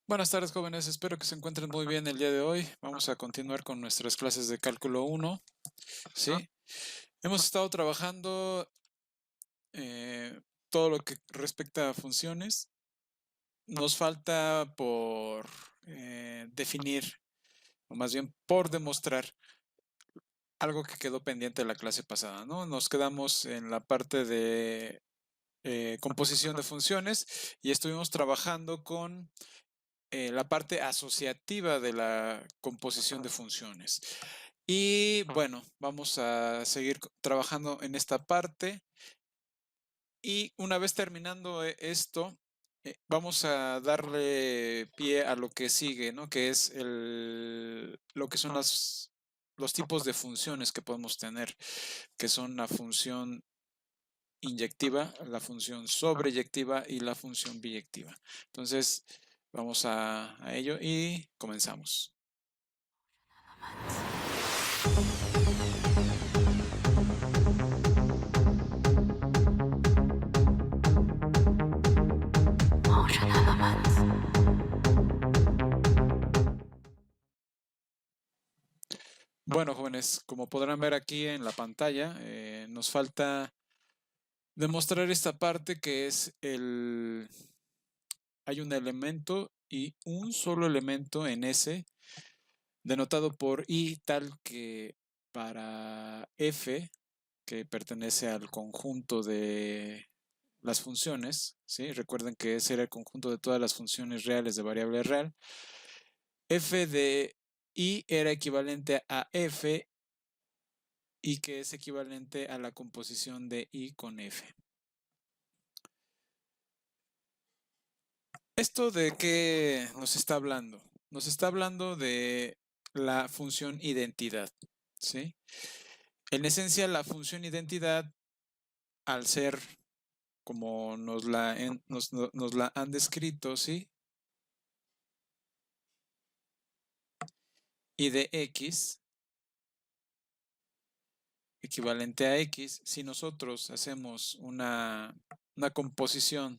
Buenas tardes, jóvenes. Espero que se encuentren muy bien el día de hoy. Vamos a continuar con nuestras clases de cálculo uno. ¿Sí? Hemos estado trabajando todo lo que respecta a funciones. Nos falta por definir, o más bien por demostrar algo que quedó pendiente de la clase pasada, ¿no? Nos quedamos en la parte de composición de funciones y estuvimos trabajando con la parte asociativa de la composición de funciones. Y bueno, vamos a seguir trabajando en esta parte. Y una vez terminando esto, vamos a darle pie a lo que sigue, ¿no? Que es lo que son los tipos de funciones que podemos tener, que son la función inyectiva, la función sobreyectiva y la función biyectiva. Entonces, vamos a ello y comenzamos. Bueno, jóvenes, como podrán ver aquí en la pantalla, nos falta demostrar esta parte que es hay un elemento y un solo elemento en S, denotado por I, tal que para F, que pertenece al conjunto de las funciones, ¿sí? Recuerden que ese era el conjunto de todas las funciones reales de variable real. F de I era equivalente a F y que es equivalente a la composición de I con F. ¿Esto de qué nos está hablando? Nos está hablando de la función identidad, ¿sí? En esencia, la función identidad, al ser como nos la han descrito, ¿sí? Y de x, equivalente a x, si nosotros hacemos una composición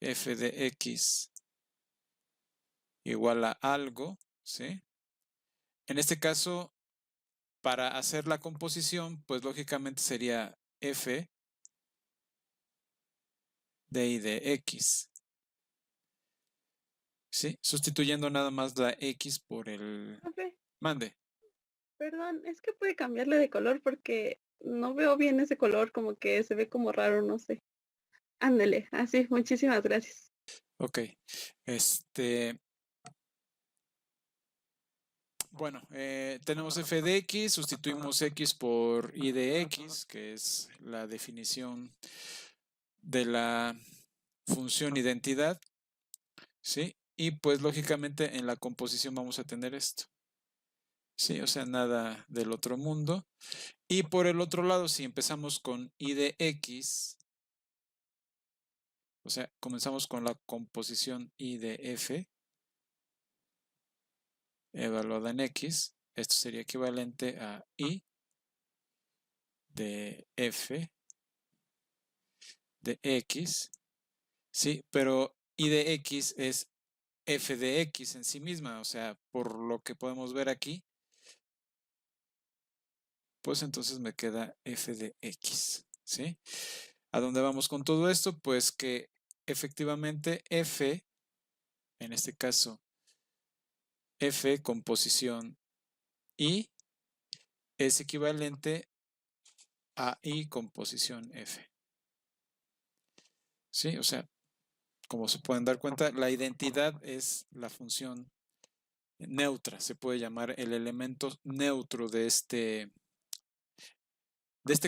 f de x igual a algo, ¿sí? En este caso, para hacer la composición, pues lógicamente sería f de y de x, ¿sí? Sustituyendo nada más la x por el Profe, mande. perdón, es que puede cambiarle de color porque no veo bien ese color, como que se ve como raro, no sé. Ándele, así, muchísimas gracias. Ok. Este, bueno, tenemos f de x, sustituimos x por y de x, que es la definición de la función identidad, ¿sí? Y pues lógicamente en la composición vamos a tener esto, ¿sí? O sea, nada del otro mundo. Y por el otro lado, si empezamos con y de x, o sea, comenzamos con la composición y de f evaluada en x, esto sería equivalente a y de f de x, ¿sí? Pero y de x es f de x en sí misma, o sea, por lo que podemos ver aquí, pues entonces me queda f de x, ¿sí? ¿A dónde vamos con todo esto? Pues que efectivamente f, en este caso, f composición y es equivalente a y composición f, ¿sí? O sea, como se pueden dar cuenta, la identidad es la función neutra, se puede llamar el elemento neutro de este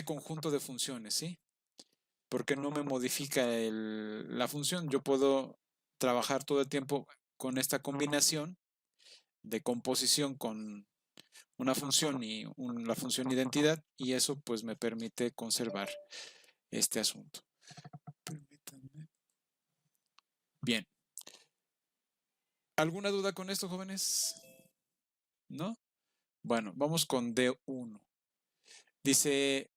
conjunto de funciones, ¿sí? Porque no me modifica la función. Yo puedo trabajar todo el tiempo con esta combinación de composición con una función y la función identidad y eso pues me permite conservar este asunto. Permítanme. Bien. ¿Alguna duda con esto, jóvenes? ¿No? Bueno, vamos con D1. Dice,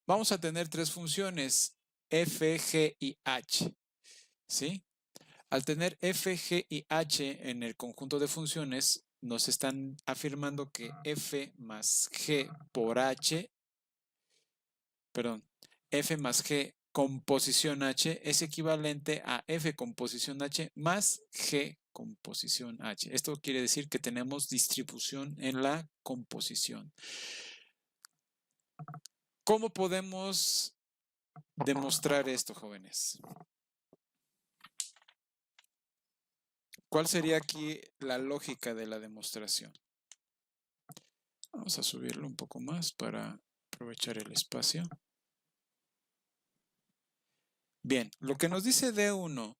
vamos a tener tres funciones, f, g y h, ¿sí? Al tener f, g y h en el conjunto de funciones, nos están afirmando que f más g por h, perdón, f más g composición h es equivalente a f composición h más g composición h. Esto quiere decir que tenemos distribución en la composición. ¿Cómo podemos demostrar esto, jóvenes? ¿Cuál sería aquí la lógica de la demostración? Vamos a subirlo un poco más para aprovechar el espacio. Bien, lo que nos dice D1,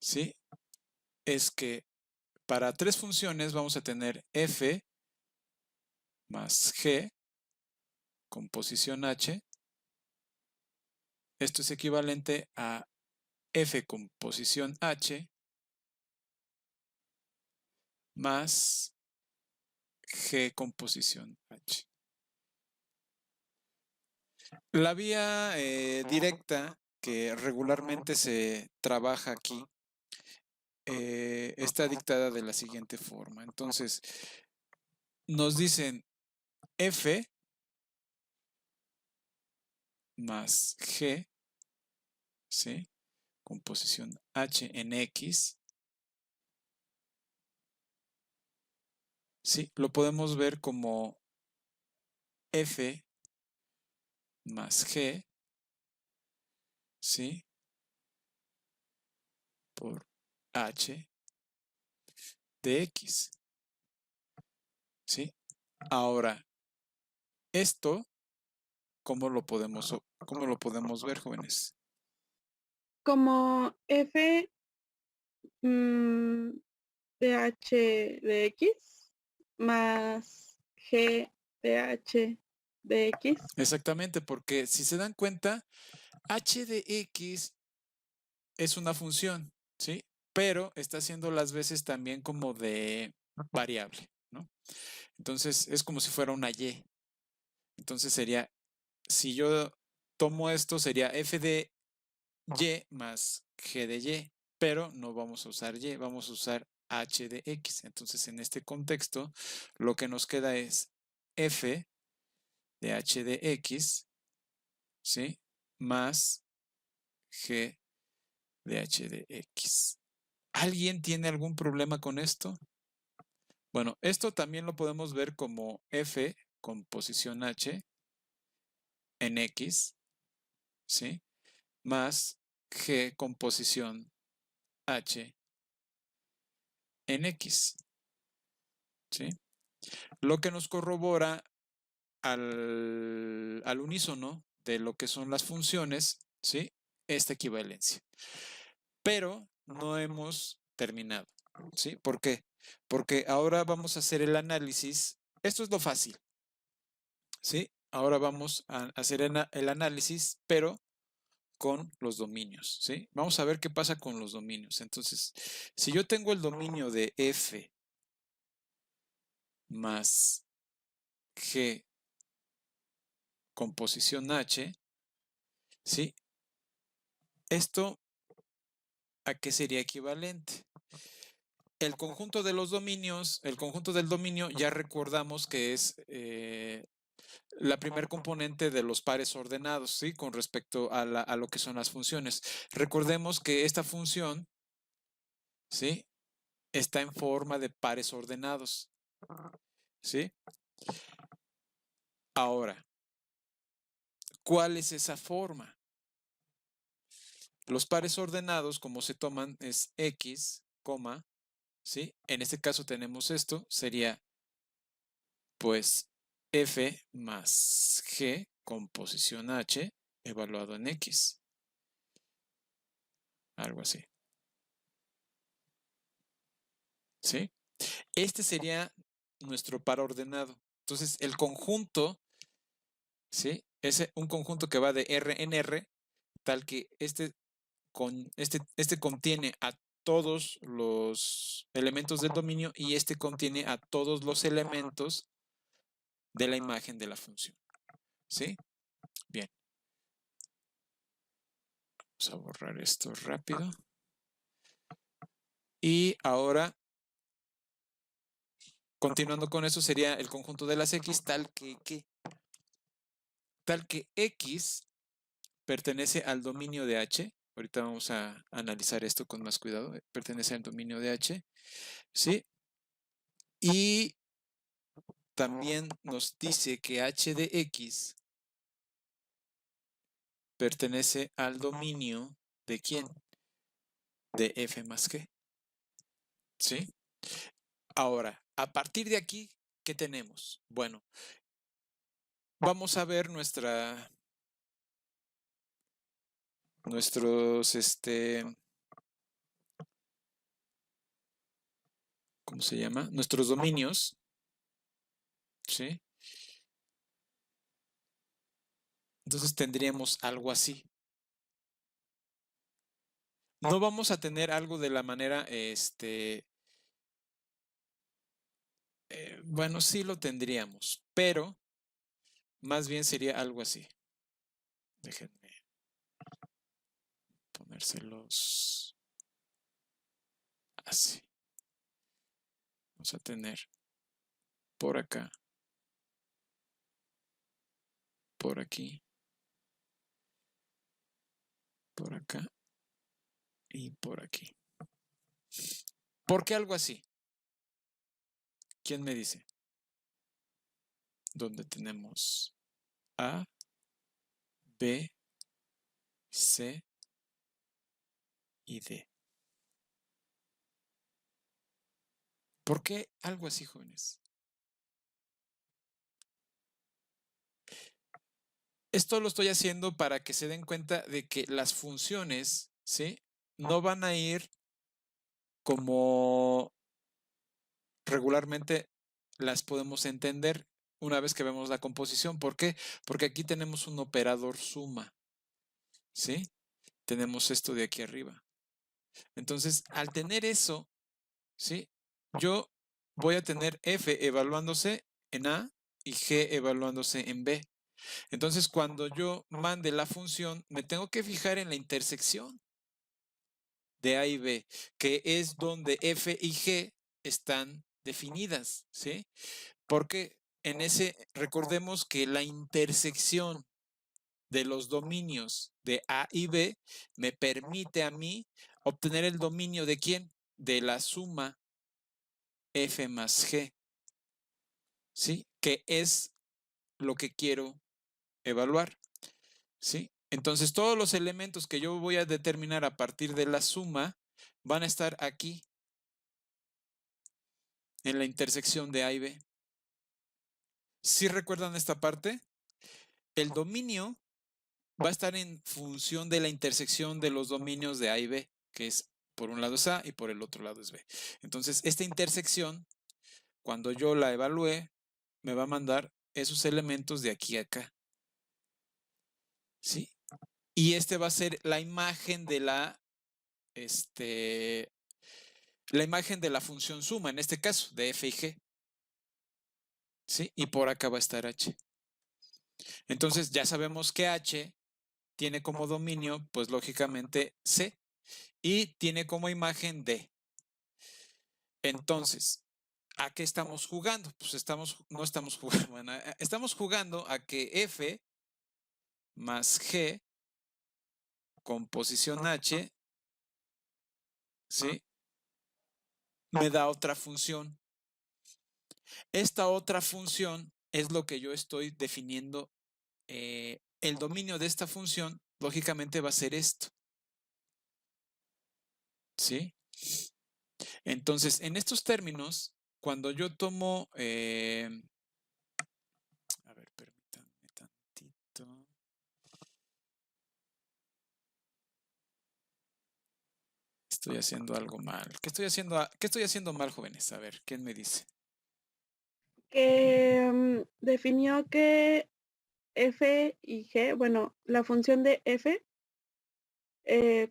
¿sí? Es que para tres funciones vamos a tener f más g con posición h. Esto es equivalente a f con posición h más g con posición h. La vía directa que regularmente se trabaja aquí está dictada de la siguiente forma. Entonces, nos dicen f más g, ¿sí? Con posición h en x. Sí, lo podemos ver como f más g, ¿sí? Por h de x, ¿sí? Ahora, esto, cómo lo podemos ver, jóvenes? Como f de h de x más g de h de x. Exactamente, porque si se dan cuenta, h de x es una función, ¿sí? Pero está haciendo las veces también como de variable, ¿no? Entonces, es como si fuera una y. Entonces sería, si yo tomo esto, sería f de y más g de y, pero no vamos a usar y, vamos a usar h de x. Entonces, en este contexto, lo que nos queda es f de h de x, ¿sí? Más g de h de x. ¿Alguien tiene algún problema con esto? Bueno, esto también lo podemos ver como f con posición h en x, ¿sí? Más g con posición h en x, ¿sí? Lo que nos corrobora al unísono de lo que son las funciones, ¿sí? Esta equivalencia. Pero no hemos terminado, ¿sí? ¿Por qué? Porque ahora vamos a hacer el análisis. Esto es lo fácil, ¿sí? Ahora vamos a hacer el análisis, pero con los dominios, ¿sí? Vamos a ver qué pasa con los dominios. Entonces, si yo tengo el dominio de f más g con posición h, ¿sí? Esto, ¿a qué sería equivalente? El conjunto de los dominios, el conjunto del dominio, ya recordamos que es la primer componente de los pares ordenados, ¿sí? Con respecto a lo que son las funciones. Recordemos que esta función, ¿sí? Está en forma de pares ordenados, ¿sí? Ahora, ¿cuál es esa forma? Los pares ordenados, como se toman, es x, ¿sí? En este caso tenemos esto, sería pues f más g con posición h evaluado en x. Algo así. ¿Sí? Este sería nuestro par ordenado. Entonces, el conjunto, ¿sí? Es un conjunto que va de R en R, tal que este contiene a todos los elementos del dominio y este contiene a todos los elementos de la imagen de la función. ¿Sí? Bien. Vamos a borrar esto rápido. Y ahora, continuando con eso, sería el conjunto de las X tal que X pertenece al dominio de H. Ahorita vamos a analizar esto con más cuidado. Pertenece al dominio de H. ¿Sí? Y también nos dice que H de X pertenece al dominio ¿de quién? De F más G. ¿Sí? Ahora, a partir de aquí, ¿qué tenemos? Bueno, vamos a ver nuestros, ¿cómo se llama? Nuestros dominios, ¿sí? Entonces tendríamos algo así. No vamos a tener algo de la manera, bueno, sí lo tendríamos, pero más bien sería algo así. Déjenme ponérselos así. Vamos a tener por acá, por aquí, por acá y por aquí. ¿Por qué algo así? ¿Quién me dice? Donde tenemos A, B, C y D. ¿Por qué algo así, jóvenes? Esto lo estoy haciendo para que se den cuenta de que las funciones, ¿sí? No van a ir como regularmente las podemos entender una vez que vemos la composición. ¿Por qué? Porque aquí tenemos un operador suma, ¿sí? Tenemos esto de aquí arriba. Entonces, al tener eso, ¿sí? Yo voy a tener F evaluándose en A y G evaluándose en B. Entonces, cuando yo mande la función, me tengo que fijar en la intersección de A y B, que es donde F y G están definidas, ¿sí? Porque en ese, recordemos que la intersección de los dominios de A y B me permite a mí obtener el dominio de quién? De la suma F más G, ¿sí? Que es lo que quiero evaluar, ¿sí? Entonces, todos los elementos que yo voy a determinar a partir de la suma van a estar aquí, en la intersección de A y B. ¿Sí recuerdan esta parte? El dominio va a estar en función de la intersección de los dominios de A y B, que es por un lado es A y por el otro lado es B. Entonces, esta intersección, cuando yo la evalúe, me va a mandar esos elementos de aquí a acá. ¿Sí? Y este va a ser la imagen de la imagen de la función suma, en este caso, de F y G. ¿Sí? Y por acá va a estar H. Entonces, ya sabemos que H tiene como dominio, pues lógicamente C, y tiene como imagen D. Entonces, ¿a qué estamos jugando? Pues no estamos jugando, bueno, estamos jugando a que F más G con posición H, ¿sí? Me da otra función. Esta otra función es lo que yo estoy definiendo. El dominio de esta función, lógicamente, va a ser esto. ¿Sí? Entonces, en estos términos, cuando yo tomo... a ver, permítanme tantito. Estoy haciendo algo mal. ¿Qué estoy haciendo mal, jóvenes? A ver, ¿quién me dice? Que definió que F y G, bueno, la función de F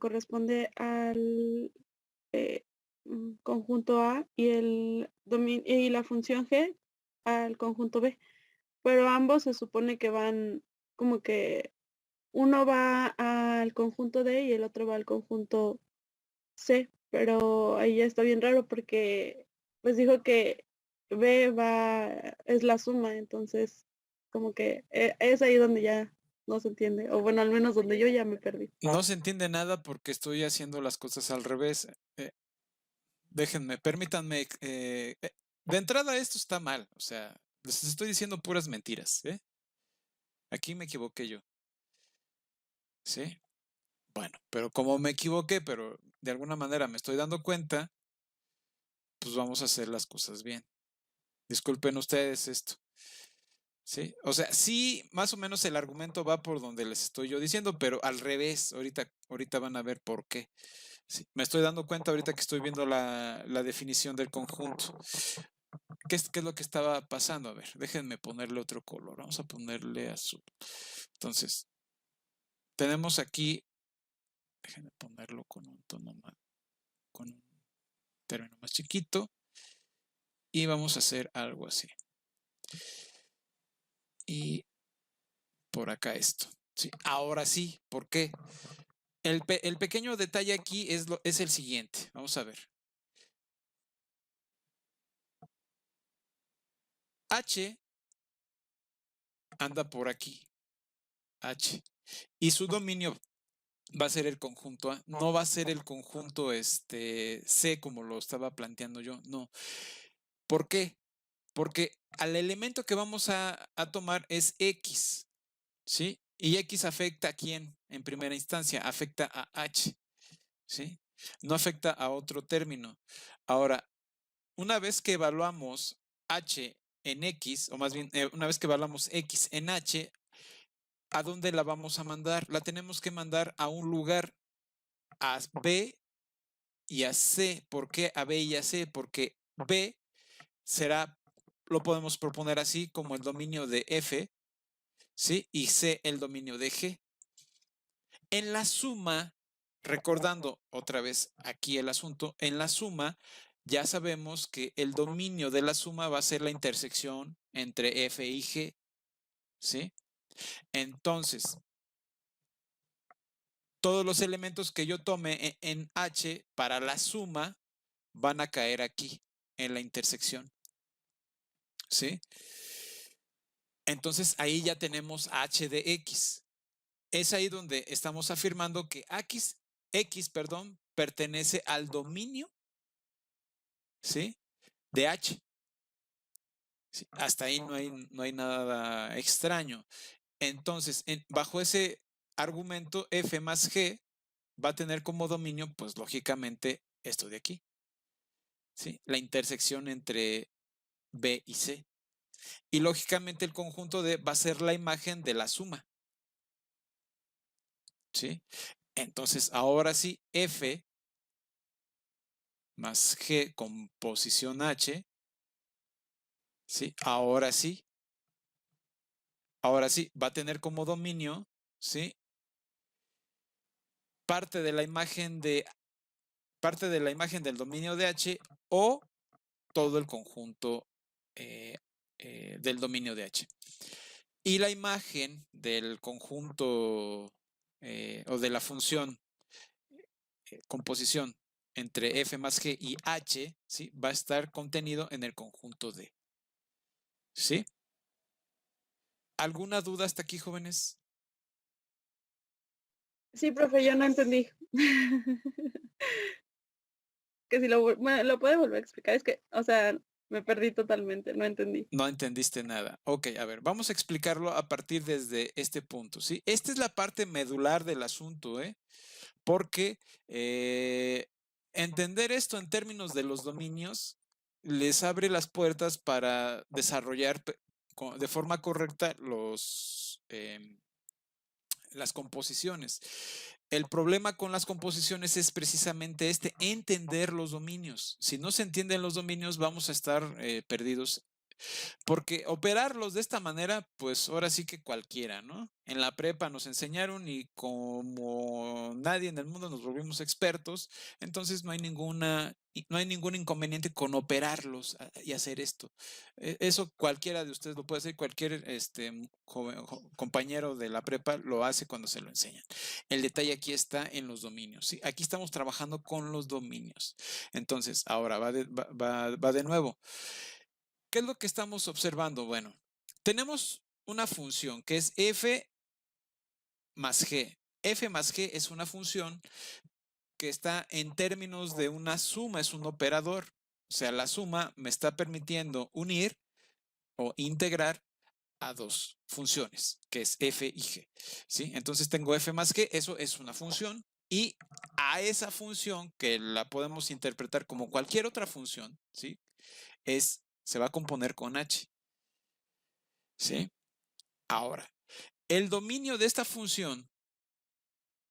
corresponde al conjunto A y la función G al conjunto B, pero ambos se supone que van como que uno va al conjunto D y el otro va al conjunto C, pero ahí ya está bien raro porque, pues, dijo que B es la suma, entonces, como que, es ahí donde ya no se entiende, o bueno, al menos donde yo ya me perdí. No se entiende nada porque estoy haciendo las cosas al revés. Déjenme, permítanme. De entrada, esto está mal. O sea, les estoy diciendo puras mentiras. Aquí me equivoqué yo. ¿Sí? Bueno, pero como me equivoqué, pero de alguna manera me estoy dando cuenta, pues vamos a hacer las cosas bien. Disculpen ustedes esto. ¿Sí? O sea, sí, más o menos el argumento va por donde les estoy yo diciendo, pero al revés. Ahorita van a ver por qué. Sí, me estoy dando cuenta ahorita que estoy viendo la definición del conjunto. ¿Qué es lo que estaba pasando? A ver, déjenme ponerle otro color. Vamos a ponerle azul. Entonces, tenemos aquí, déjenme ponerlo con un tono más, con un término más chiquito. Y vamos a hacer algo así. Y por acá esto. Sí, ahora sí, ¿por qué? El pequeño detalle aquí es el siguiente. Vamos a ver. H anda por aquí. H. Y su dominio va a ser el conjunto A. No va a ser el conjunto C como lo estaba planteando yo. No. ¿Por qué? Porque al elemento que vamos a tomar es X. ¿Sí? Y X afecta a quién en primera instancia, afecta a H, ¿sí? No afecta a otro término. Ahora, una vez que evaluamos H en X, o más bien, una vez que evaluamos X en H, ¿a dónde la vamos a mandar? La tenemos que mandar a un lugar, a B y a C. ¿Por qué a B y a C? Porque B será, lo podemos proponer así, como el dominio de F, ¿sí? Y C el dominio de G. En la suma, recordando otra vez aquí el asunto, en la suma ya sabemos que el dominio de la suma va a ser la intersección entre F y G, ¿sí? Entonces, todos los elementos que yo tome en H para la suma van a caer aquí, en la intersección, ¿sí? Entonces, ahí ya tenemos H de X. Es ahí donde estamos afirmando que X, perdón, pertenece al dominio, ¿sí? De H. Sí, hasta ahí no hay nada extraño. Entonces, bajo ese argumento, F más G va a tener como dominio, pues lógicamente, esto de aquí, ¿sí? La intersección entre B y C. Y lógicamente el conjunto D va a ser la imagen de la suma, ¿sí? Entonces, ahora sí, F más G con posición H, ¿sí? Ahora sí, va a tener como dominio, ¿sí? Parte de la imagen del dominio de H o todo el conjunto del dominio de H. Y la imagen del conjunto o de la función composición entre F más G y H, ¿sí? Va a estar contenido en el conjunto D. ¿Sí? ¿Alguna duda hasta aquí, jóvenes? Sí, profe, yo no entendí. Que si lo puede volver a explicar, es que, o sea, me perdí totalmente, no entendí. No entendiste nada. Ok, a ver, vamos a explicarlo a partir desde este punto, ¿sí? Esta es la parte medular del asunto, ¿eh? Porque entender esto en términos de los dominios les abre las puertas para desarrollar de forma correcta las composiciones. El problema con las composiciones es precisamente entender los dominios. Si no se entienden los dominios, vamos a estar perdidos Porque operarlos de esta manera, pues ahora sí que cualquiera, ¿no? En la prepa nos enseñaron y como nadie en el mundo nos volvimos expertos, entonces no hay ningún inconveniente con operarlos y hacer esto. Eso cualquiera de ustedes lo puede hacer, cualquier compañero de la prepa lo hace cuando se lo enseñan. El detalle aquí está en los dominios, ¿sí? Aquí estamos trabajando con los dominios. Entonces, ahora va de nuevo. ¿Qué es lo que estamos observando? Bueno, tenemos una función que es f más g. F más g es una función que está en términos de una suma, es un operador. O sea, la suma me está permitiendo unir o integrar a dos funciones, que es f y g. ¿Sí? Entonces tengo f más g, eso es una función, y a esa función, que la podemos interpretar como cualquier otra función, ¿sí? Se va a componer con h. ¿Sí? Ahora, el dominio de esta función,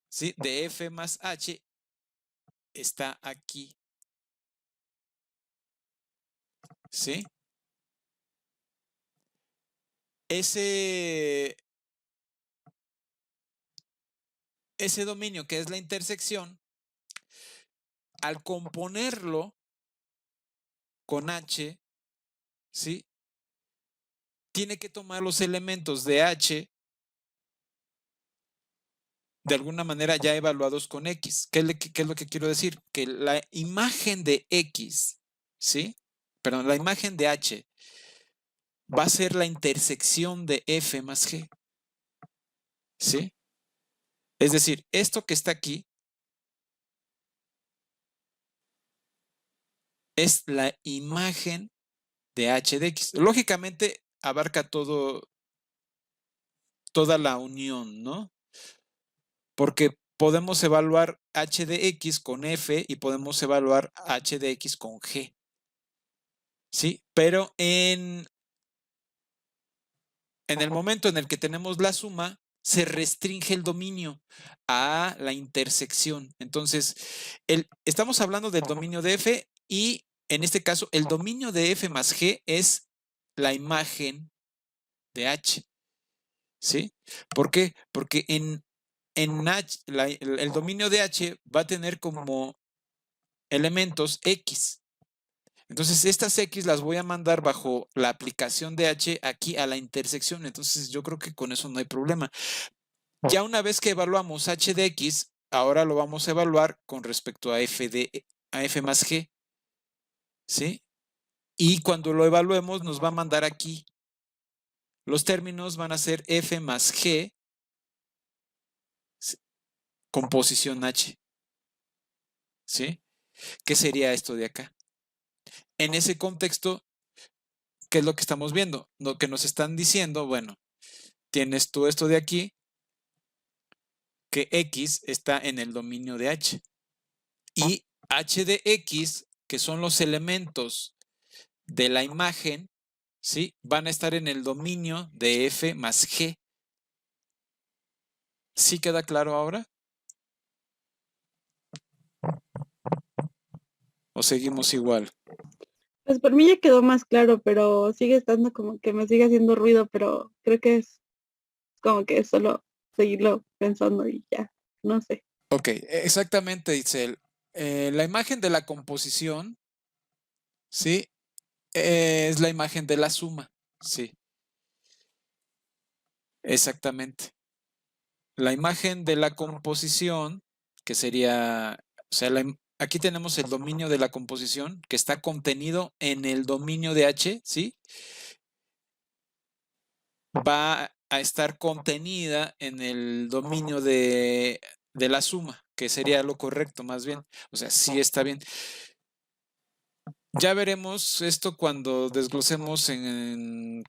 ¿sí? De f más h está aquí. ¿Sí? Ese dominio que es la intersección, al componerlo con h, ¿sí? Tiene que tomar los elementos de h de alguna manera ya evaluados con x. ¿Qué es lo que quiero decir? Que la imagen de x, ¿sí? Perdón, la imagen de h va a ser la intersección de f más g. ¿Sí? Es decir, esto que está aquí es la imagen de h de x. Lógicamente abarca toda la unión, ¿no? Porque podemos evaluar h de x con f y podemos evaluar h de x con g. ¿Sí? Pero en el momento en el que tenemos la suma, se restringe el dominio a la intersección. Entonces, estamos hablando del dominio de f y en este caso, el dominio de f más g es la imagen de h. ¿Sí? ¿Por qué? Porque en H, el dominio de h va a tener como elementos x. Entonces, estas x las voy a mandar bajo la aplicación de h aquí a la intersección. Entonces, yo creo que con eso no hay problema. Ya una vez que evaluamos h de x, ahora lo vamos a evaluar con respecto a f más g. ¿Sí? Y cuando lo evaluemos, nos va a mandar aquí. Los términos van a ser f más g composición h. ¿Sí? ¿Qué sería esto de acá? En ese contexto, ¿qué es lo que estamos viendo? Lo que nos están diciendo, bueno, tienes tú esto de aquí, que x está en el dominio de h. Y h de x, que son los elementos de la imagen, ¿sí? Van a estar en el dominio de f más g. ¿Sí queda claro ahora? ¿O seguimos igual? Pues por mí ya quedó más claro, pero sigue estando como que me sigue haciendo ruido, pero creo que es como que solo seguirlo pensando y ya, no sé. Ok, exactamente, Itzel. La imagen de la composición, ¿sí? Es la imagen de la suma, sí, exactamente. La imagen de la composición, que sería, o sea, aquí tenemos el dominio de la composición, que está contenido en el dominio de H, ¿sí? Va a estar contenida en el dominio de la suma, que sería lo correcto más bien. O sea, sí está bien. Ya veremos esto cuando desglosemos en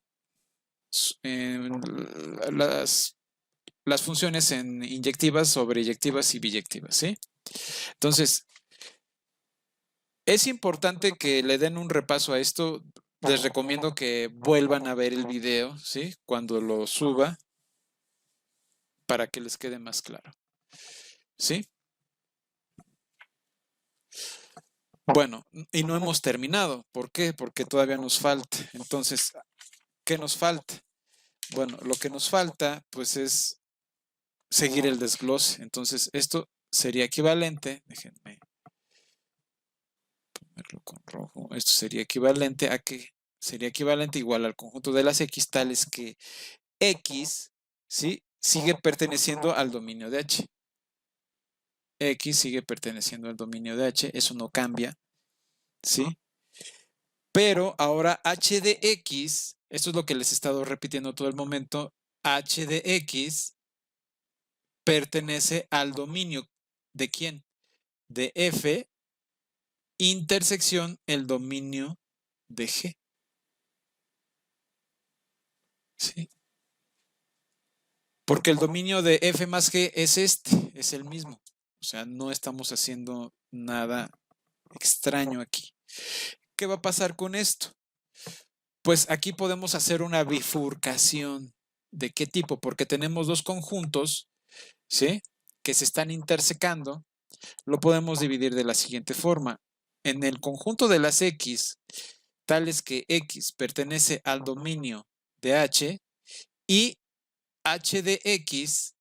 las funciones en inyectivas, sobreyectivas y biyectivas, ¿sí? Entonces, es importante que le den un repaso a esto. Les recomiendo que vuelvan a ver el video, ¿sí? Cuando lo suba, para que les quede más claro, ¿sí? Bueno, y no hemos terminado. ¿Por qué? Porque todavía nos falta. Entonces, ¿qué nos falta? Bueno, lo que nos falta, pues, es seguir el desglose. Entonces, esto sería equivalente, déjenme ponerlo con rojo, esto sería equivalente a que sería equivalente igual al conjunto de las X tales que X, ¿sí? Sigue perteneciendo al dominio de H. X sigue perteneciendo al dominio de H, eso no cambia, ¿sí? Pero ahora H de X, esto es lo que les he estado repitiendo todo el momento, H de X pertenece al dominio ¿de quién? De F intersección el dominio de G. ¿Sí? Porque el dominio de F más G es este, es el mismo. O sea, no estamos haciendo nada extraño aquí. ¿Qué va a pasar con esto? Pues aquí podemos hacer una bifurcación. ¿De qué tipo? Porque tenemos dos conjuntos, ¿sí? Que se están intersecando. Lo podemos dividir de la siguiente forma. En el conjunto de las X, tales que X pertenece al dominio de H y H de X,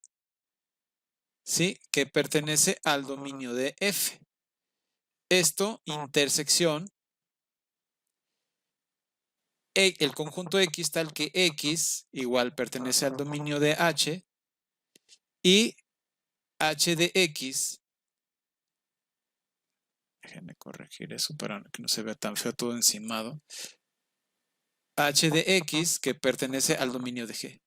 ¿sí? Que pertenece al dominio de F. Esto, intersección, el conjunto X tal que X igual pertenece al dominio de H y H de X, déjenme corregir eso para que no se vea tan feo todo encimado, H de X que pertenece al dominio de G.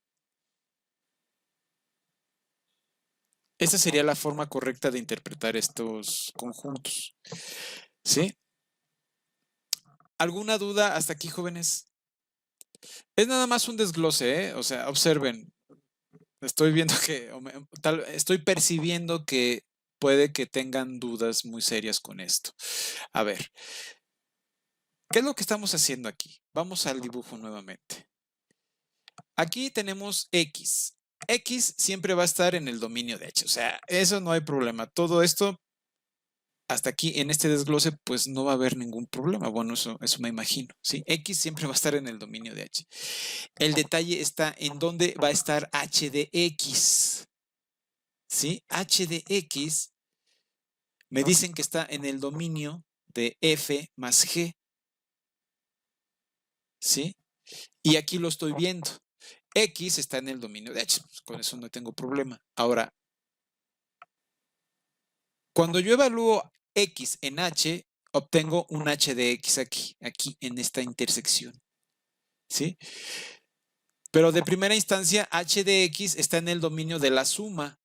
Esa sería la forma correcta de interpretar estos conjuntos. ¿Sí? ¿Alguna duda hasta aquí, jóvenes? Es nada más un desglose, ¿eh? O sea, observen. Estoy viendo que, estoy percibiendo que puede que tengan dudas muy serias con esto. A ver, ¿qué es lo que estamos haciendo aquí? Vamos al dibujo nuevamente. Aquí tenemos X. X siempre va a estar en el dominio de H. O sea, eso no hay problema. Todo esto, hasta aquí en este desglose, pues no va a haber ningún problema. Bueno, eso me imagino. ¿Sí? X siempre va a estar en el dominio de H. El detalle está en dónde va a estar H de X. ¿Sí? H de X me dicen que está en el dominio de F más G. ¿Sí? Y aquí lo estoy viendo. X está en el dominio de H. Pues con eso no tengo problema. Ahora, cuando yo evalúo X en H, obtengo un H de X aquí en esta intersección. ¿Sí? Pero de primera instancia, H de X está en el dominio de la suma.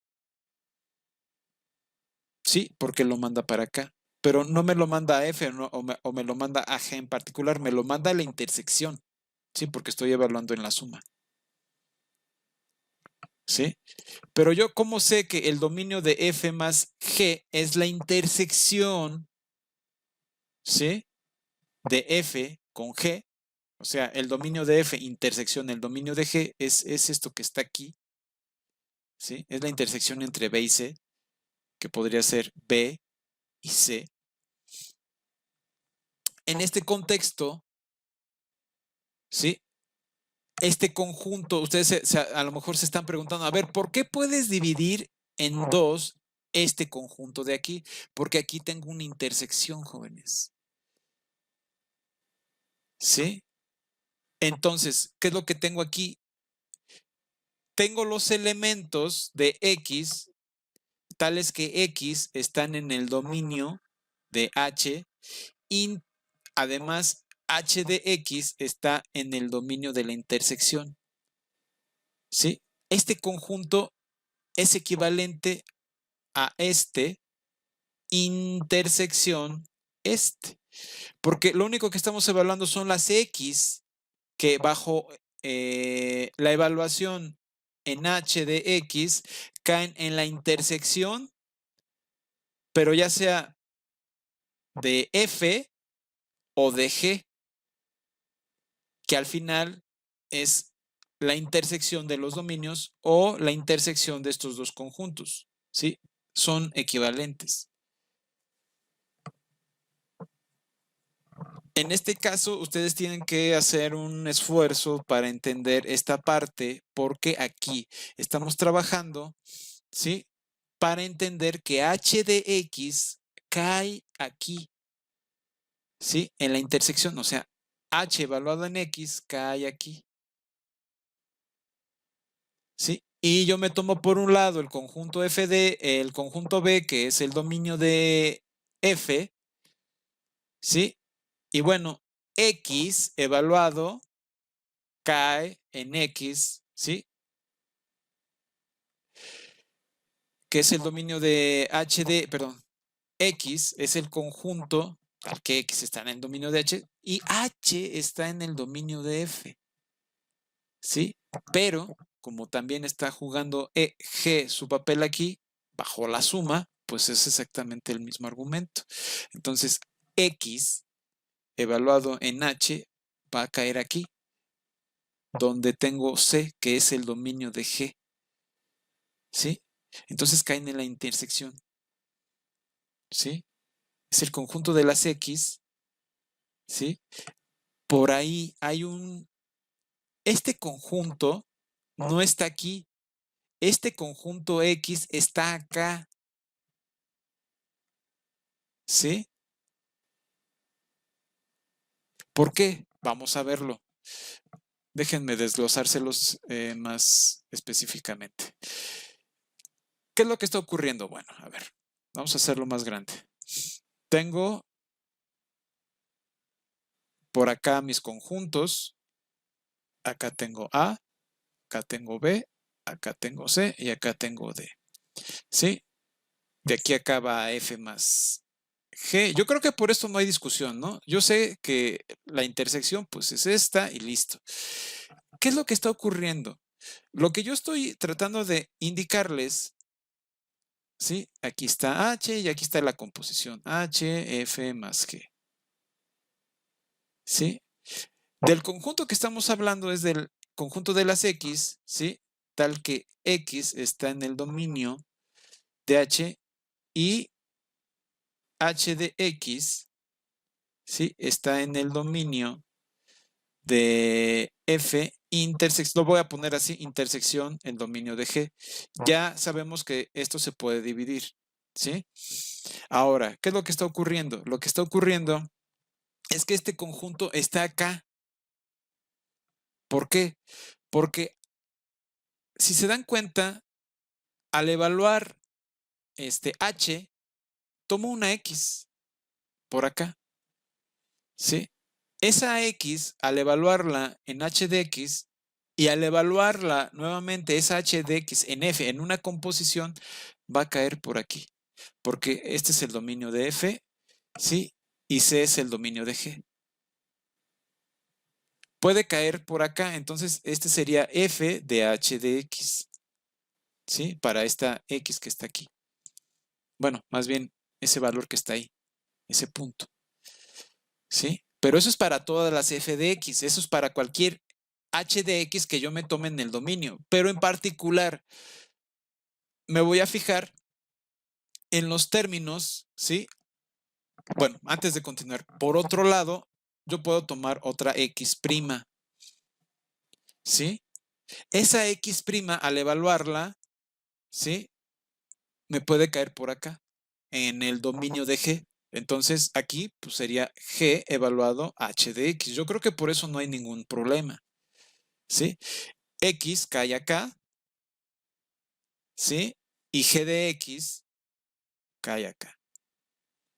Sí, porque lo manda para acá. Pero no me lo manda a F o me lo manda a G en particular, me lo manda a la intersección. Sí, porque estoy evaluando en la suma. ¿Sí? Pero yo, ¿cómo sé que el dominio de F más G es la intersección, ¿sí? De F con G? O sea, el dominio de F intersección el dominio de G es esto que está aquí, ¿sí? Es la intersección entre B y C, que podría ser B y C. En este contexto, ¿sí? Este conjunto, ustedes a lo mejor se están preguntando, a ver, ¿por qué puedes dividir en dos este conjunto de aquí? Porque aquí tengo una intersección, jóvenes. ¿Sí? Entonces, ¿qué es lo que tengo aquí? Tengo los elementos de X, tales que X están en el dominio de H y además H de X está en el dominio de la intersección. ¿Sí? Este conjunto es equivalente a este intersección este. Porque lo único que estamos evaluando son las X que bajo la evaluación en H de X caen en la intersección, pero ya sea de F o de G, que al final es la intersección de los dominios o la intersección de estos dos conjuntos. ¿Sí? Son equivalentes. en este caso, ustedes tienen que hacer un esfuerzo para entender esta parte, porque aquí estamos trabajando, ¿sí? Para entender que h de x cae aquí, ¿sí? En la intersección, o sea, h evaluado en x cae aquí, ¿sí? Y yo me tomo por un lado el conjunto f de, el conjunto B, que es el dominio de f, ¿sí? Y bueno, x evaluado cae en x, ¿sí? Que es el dominio de h de, perdón, x es el conjunto, al que x está en el dominio de h, y h está en el dominio de f, ¿sí? Pero, como también está jugando g su papel aquí, bajo la suma, pues es exactamente el mismo argumento. Entonces, x evaluado en h va a caer aquí, donde tengo c, que es el dominio de g, ¿sí? Entonces caen en la intersección, ¿sí? Es el conjunto de las x, ¿sí? Por ahí hay este conjunto no está aquí, este conjunto x está acá, ¿sí? ¿Por qué? Vamos a verlo. Déjenme desglosárselos más específicamente. ¿Qué es lo que está ocurriendo? Bueno, a ver, vamos a hacerlo más grande. Tengo por acá mis conjuntos. Acá tengo A, acá tengo B, acá tengo C y acá tengo D. ¿Sí? De aquí acaba F más G. Yo creo que por esto no hay discusión, ¿no? Yo sé que la intersección pues es esta y listo. ¿Qué es lo que está ocurriendo? Lo que yo estoy tratando de indicarles, ¿sí? Aquí está H y aquí está la composición. H, F más G. ¿Sí? Del conjunto que estamos hablando es del conjunto de las X, ¿sí? Tal que X está en el dominio de H y H de X, ¿sí? Está en el dominio de F, lo voy a poner así, intersección, el dominio de G. Ya sabemos que esto se puede dividir, ¿sí? Ahora, ¿qué es lo que está ocurriendo? Lo que está ocurriendo es que este conjunto está acá. ¿Por qué? Porque si se dan cuenta, al evaluar H, tomo una X por acá, ¿sí? Esa X, al evaluarla en H de X y al evaluarla nuevamente esa H de X en F, en una composición, va a caer por aquí, porque este es el dominio de F, ¿sí? Y C es el dominio de G. Puede caer por acá, entonces este sería F de H de X, ¿sí? Para esta X que está aquí. Bueno, más bien ese valor que está ahí, ese punto, ¿sí? Pero eso es para todas las f de x, eso es para cualquier h de x que yo me tome en el dominio, pero en particular me voy a fijar en los términos, ¿sí? Bueno, antes de continuar, por otro lado, yo puedo tomar otra x', ¿sí? Esa x' al evaluarla, ¿sí? Me puede caer por acá, en el dominio de G. Entonces aquí pues sería G evaluado H de X. Yo creo que por eso no hay ningún problema, ¿sí? X cae acá, ¿sí? Y G de X cae acá,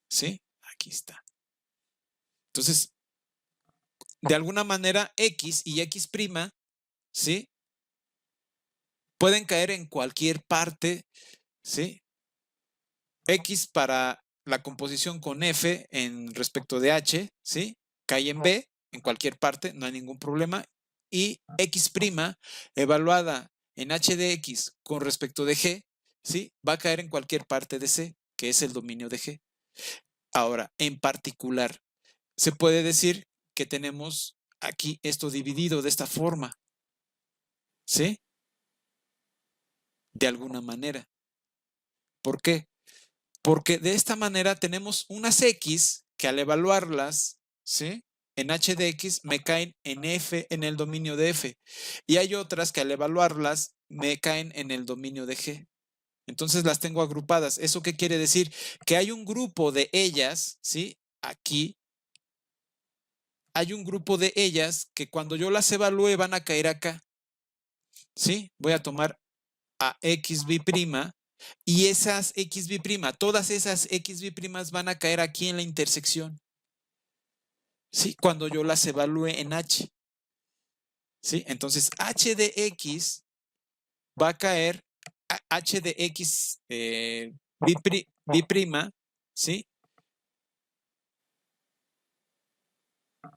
¿sí? Aquí está. Entonces, de alguna manera X y X', ¿sí? Pueden caer en cualquier parte, ¿sí? X para la composición con F en respecto de H, ¿sí? Cae en B, en cualquier parte, no hay ningún problema. Y X' evaluada en H de X con respecto de G, ¿sí? Va a caer en cualquier parte de C, que es el dominio de G. Ahora, en particular, se puede decir que tenemos aquí esto dividido de esta forma, ¿sí? De alguna manera. ¿Por qué? Porque de esta manera tenemos unas X que al evaluarlas, ¿sí? en h de x me caen en f, en el dominio de f. Y hay otras que al evaluarlas me caen en el dominio de g. Entonces las tengo agrupadas. ¿Eso qué quiere decir? Que hay un grupo de ellas, ¿sí? Aquí. Hay un grupo de ellas que cuando yo las evalúe van a caer acá. ¿Sí? Voy a tomar a xb' y esas xb', todas esas xb' van a caer aquí en la intersección. ¿Sí? Cuando yo las evalúe en h. ¿Sí? Entonces, h de x va a caer, h de x b', ¿sí?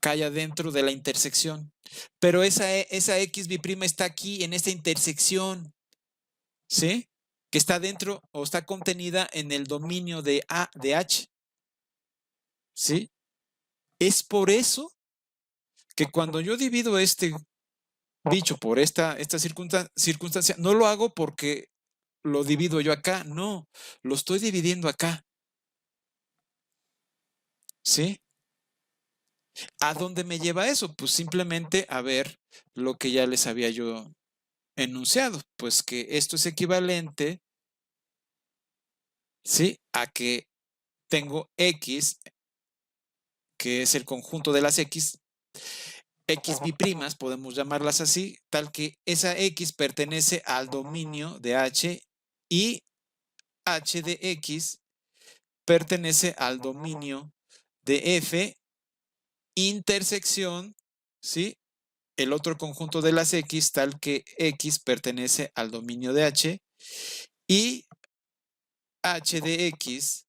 Cae adentro de la intersección. Pero esa xb' está aquí en esta intersección, ¿sí? Que está dentro o está contenida en el dominio de h, ¿sí? Es por eso que cuando yo divido este bicho por esta circunstancia, no lo hago porque lo divido yo acá, no, lo estoy dividiendo acá, ¿sí? ¿A dónde me lleva eso? Pues simplemente a ver lo que ya les había yo enunciado, pues que esto es equivalente, ¿sí? A que tengo x, que es el conjunto de las x bi'primas, podemos llamarlas así, tal que esa x pertenece al dominio de h y h de x pertenece al dominio de f, intersección, ¿sí? El otro conjunto de las x, tal que x pertenece al dominio de h y h de x,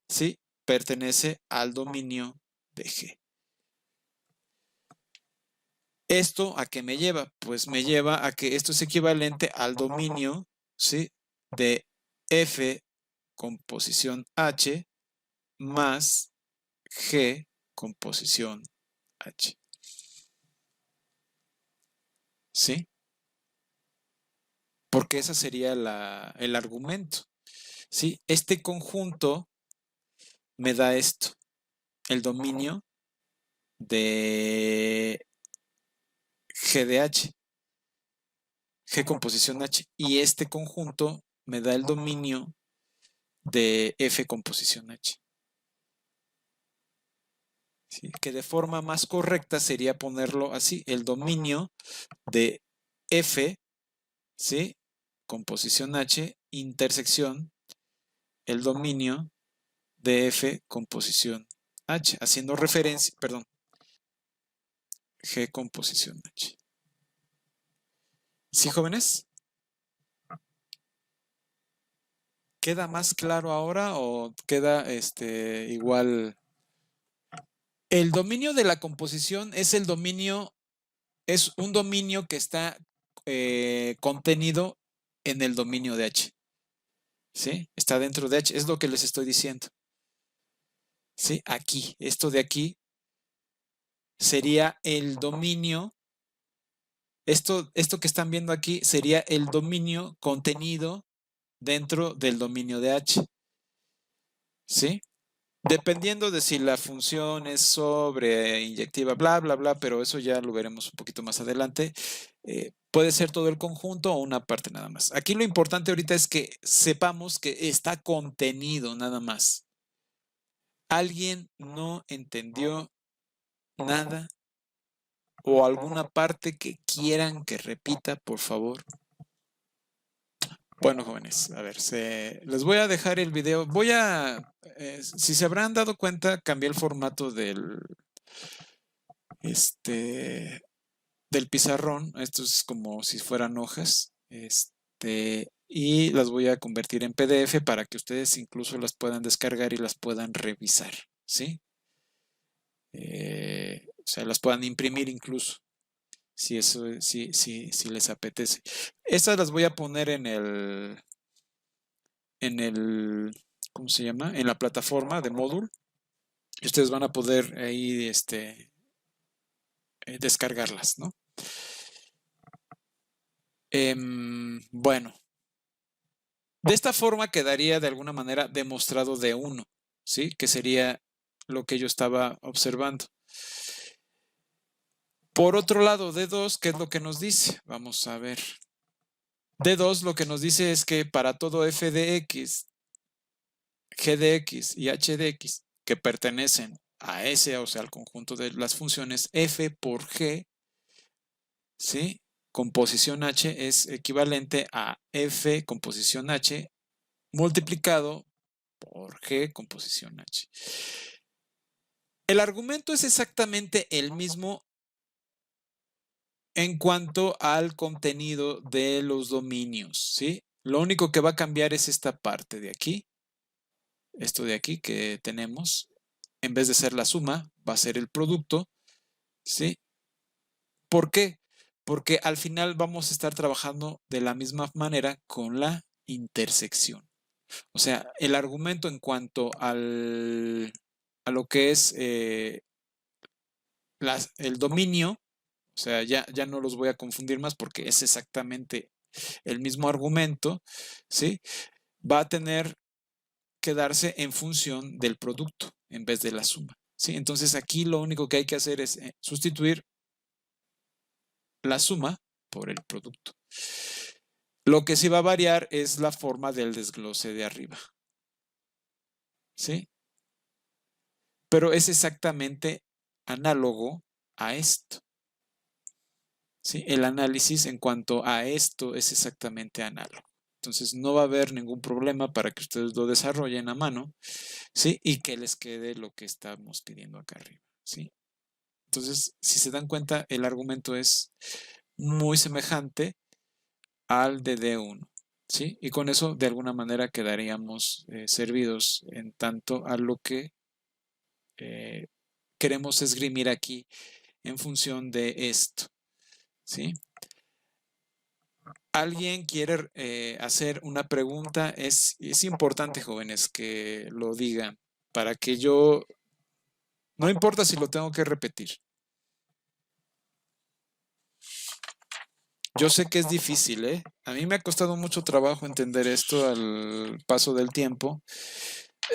¿sí? Pertenece al dominio de g. ¿Esto a qué me lleva? Pues me lleva a que esto es equivalente al dominio, ¿sí? De f con posición h más g con posición h. ¿Sí? Porque ese sería el argumento. ¿Sí? Este conjunto me da esto, el dominio de g de h, g con posición h, y este conjunto me da el dominio de f con posición h. ¿Sí? Que de forma más correcta sería ponerlo así, el dominio de f, ¿sí? Con posición h, intersección, el dominio de f con posición h, haciendo referencia, perdón, g con posición h. ¿Sí, jóvenes? ¿Queda más claro ahora o queda igual? El dominio de la composición es el dominio, es un dominio que está contenido en el dominio de H. ¿Sí? Está dentro de H, es lo que les estoy diciendo. ¿Sí? Aquí, esto de aquí sería el dominio, esto que están viendo aquí sería el dominio contenido dentro del dominio de H. ¿Sí? Dependiendo de si la función es sobre inyectiva, bla, bla, bla, pero eso ya lo veremos un poquito más adelante. Puede ser todo el conjunto o una parte nada más. Aquí lo importante ahorita es que sepamos que está contenido nada más. ¿Alguien no entendió nada o alguna parte que quieran que repita, por favor? Bueno, jóvenes, a ver, les voy a dejar el video. Si se habrán dado cuenta, cambié el formato del pizarrón. Esto es como si fueran hojas. Y las voy a convertir en PDF para que ustedes incluso las puedan descargar y las puedan revisar, ¿sí? O sea, las puedan imprimir incluso, si les apetece. Estas las voy a poner en ¿cómo se llama? En la plataforma de Moodle. Y ustedes van a poder ahí descargarlas, ¿no? Bueno, de esta forma quedaría de alguna manera demostrado de 1, ¿sí? Que sería lo que yo estaba observando. Por otro lado, D2, ¿qué es lo que nos dice? Vamos a ver. D2 lo que nos dice es que para todo f de x, g de x y h de x que pertenecen a S, o sea, al conjunto de las funciones, f por g, ¿sí? Composición h es equivalente a f composición h multiplicado por g composición h. El argumento es exactamente el mismo en cuanto al contenido de los dominios, ¿sí? Lo único que va a cambiar es esta parte de aquí, esto de aquí que tenemos, en vez de ser la suma, va a ser el producto, ¿sí? ¿Por qué? Porque al final vamos a estar trabajando de la misma manera con la intersección. O sea, el argumento en cuanto a lo que es el dominio, o sea, ya no los voy a confundir más porque es exactamente el mismo argumento, ¿sí? Va a tener que darse en función del producto en vez de la suma, ¿sí? Entonces aquí lo único que hay que hacer es sustituir la suma por el producto. Lo que sí va a variar es la forma del desglose de arriba, ¿sí? Pero es exactamente análogo a esto, ¿sí? El análisis en cuanto a esto es exactamente análogo. Entonces no va a haber ningún problema para que ustedes lo desarrollen a mano, ¿sí? Y que les quede lo que estamos pidiendo acá arriba, ¿sí? Entonces, si se dan cuenta, el argumento es muy semejante al de D1, ¿sí? Y con eso, de alguna manera, quedaríamos servidos en tanto a lo que queremos esgrimir aquí en función de esto, ¿sí? ¿Alguien quiere hacer una pregunta? Es importante, jóvenes, que lo digan para que yo, no importa si lo tengo que repetir. Yo sé que es difícil, ¿eh? A mí me ha costado mucho trabajo entender esto al paso del tiempo.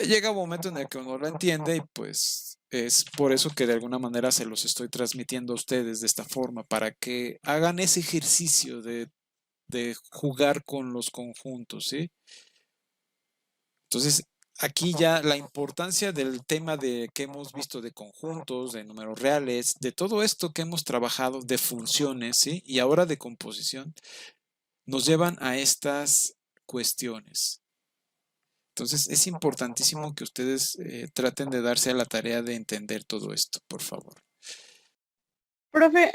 Llega un momento en el que uno lo entiende y pues es por eso que de alguna manera se los estoy transmitiendo a ustedes de esta forma, para que hagan ese ejercicio de jugar con los conjuntos, ¿sí? Entonces, aquí ya la importancia del tema de que hemos visto de conjuntos, de números reales, de todo esto que hemos trabajado, de funciones, ¿sí? Y ahora de composición, nos llevan a estas cuestiones. Entonces, es importantísimo que ustedes traten de darse a la tarea de entender todo esto, por favor. Profe,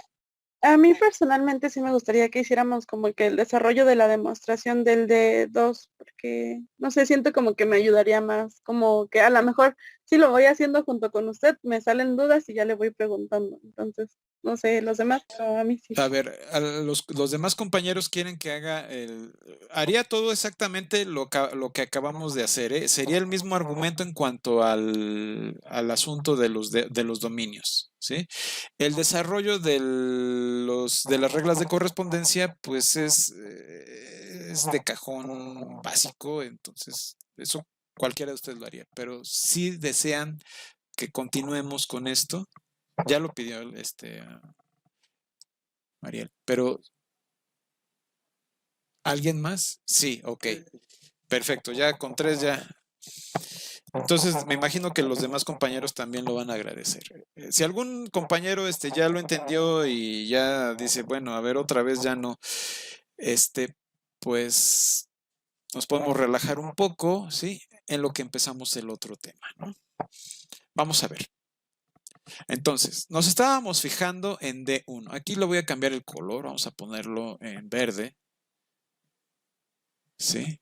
a mí personalmente sí me gustaría que hiciéramos como que el desarrollo de la demostración del D2, porque no sé, siento como que me ayudaría más, como que a lo mejor si lo voy haciendo junto con usted, me salen dudas y ya le voy preguntando. Entonces, no sé, los demás, pero a mí sí. A ver, los demás compañeros quieren que haría todo exactamente lo que acabamos de hacer, ¿eh? Sería el mismo argumento en cuanto al asunto de los dominios, ¿sí? El desarrollo de las reglas de correspondencia, pues es de cajón básico, entonces eso cualquiera de ustedes lo haría, pero si desean que continuemos con esto, ya lo pidió Mariel, pero ¿alguien más? Sí, ok. Perfecto, ya con 3 ya. Entonces me imagino que los demás compañeros también lo van a agradecer. Si algún compañero ya lo entendió y ya dice, bueno, a ver, otra vez ya no, pues nos podemos relajar un poco, ¿sí? En lo que empezamos el otro tema, ¿no? Vamos a ver. Entonces, nos estábamos fijando en D1. Aquí le voy a cambiar el color, vamos a ponerlo en verde. ¿Sí?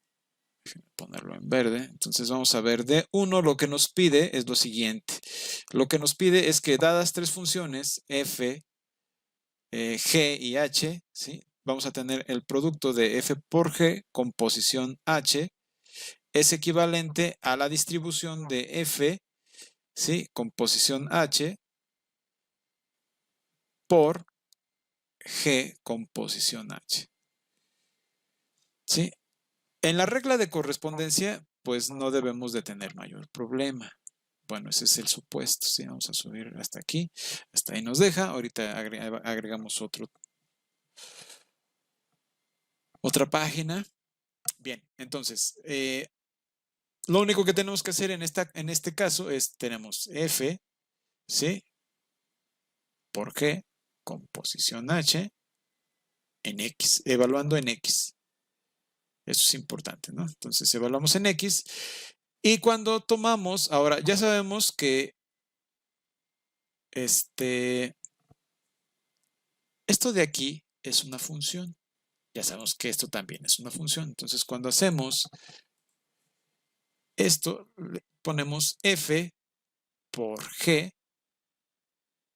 Ponerlo en verde. Entonces vamos a ver D1, lo que nos pide es lo siguiente. Lo que nos pide es que dadas tres funciones, f, g y h, ¿sí? Vamos a tener el producto de f por g con posición h es equivalente a la distribución de f, ¿sí? Con posición h por g con posición h. ¿Sí? En la regla de correspondencia, pues no debemos de tener mayor problema. Bueno, ese es el supuesto, ¿sí? Vamos a subir hasta aquí, hasta ahí nos deja. Ahorita agregamos otra página. Bien, entonces, lo único que tenemos que hacer en este caso es, tenemos F, ¿sí? Por G, composición H, en X, evaluando en X. Eso es importante, ¿no? Entonces, evaluamos en X. Y cuando tomamos, ahora ya sabemos que esto de aquí es una función. Ya sabemos que esto también es una función. Entonces, cuando hacemos esto, ponemos F por G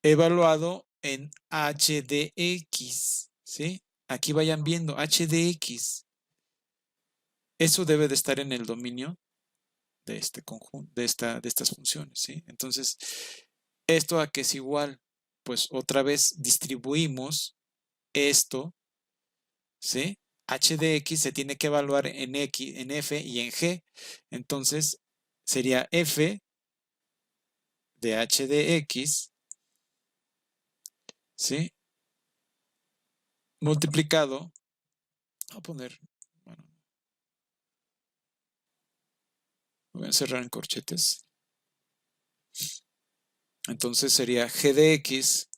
evaluado en h de x, ¿sí? Aquí vayan viendo h de x. Eso debe de estar en el dominio de este conjunto, de estas funciones, ¿sí? Entonces, ¿esto a qué es igual? Pues otra vez distribuimos esto, ¿sí? H de x se tiene que evaluar en x, en f y en g. Entonces, sería f de h de x, ¿sí? Multiplicado, voy a poner, bueno, voy a encerrar en corchetes. Entonces sería g de x,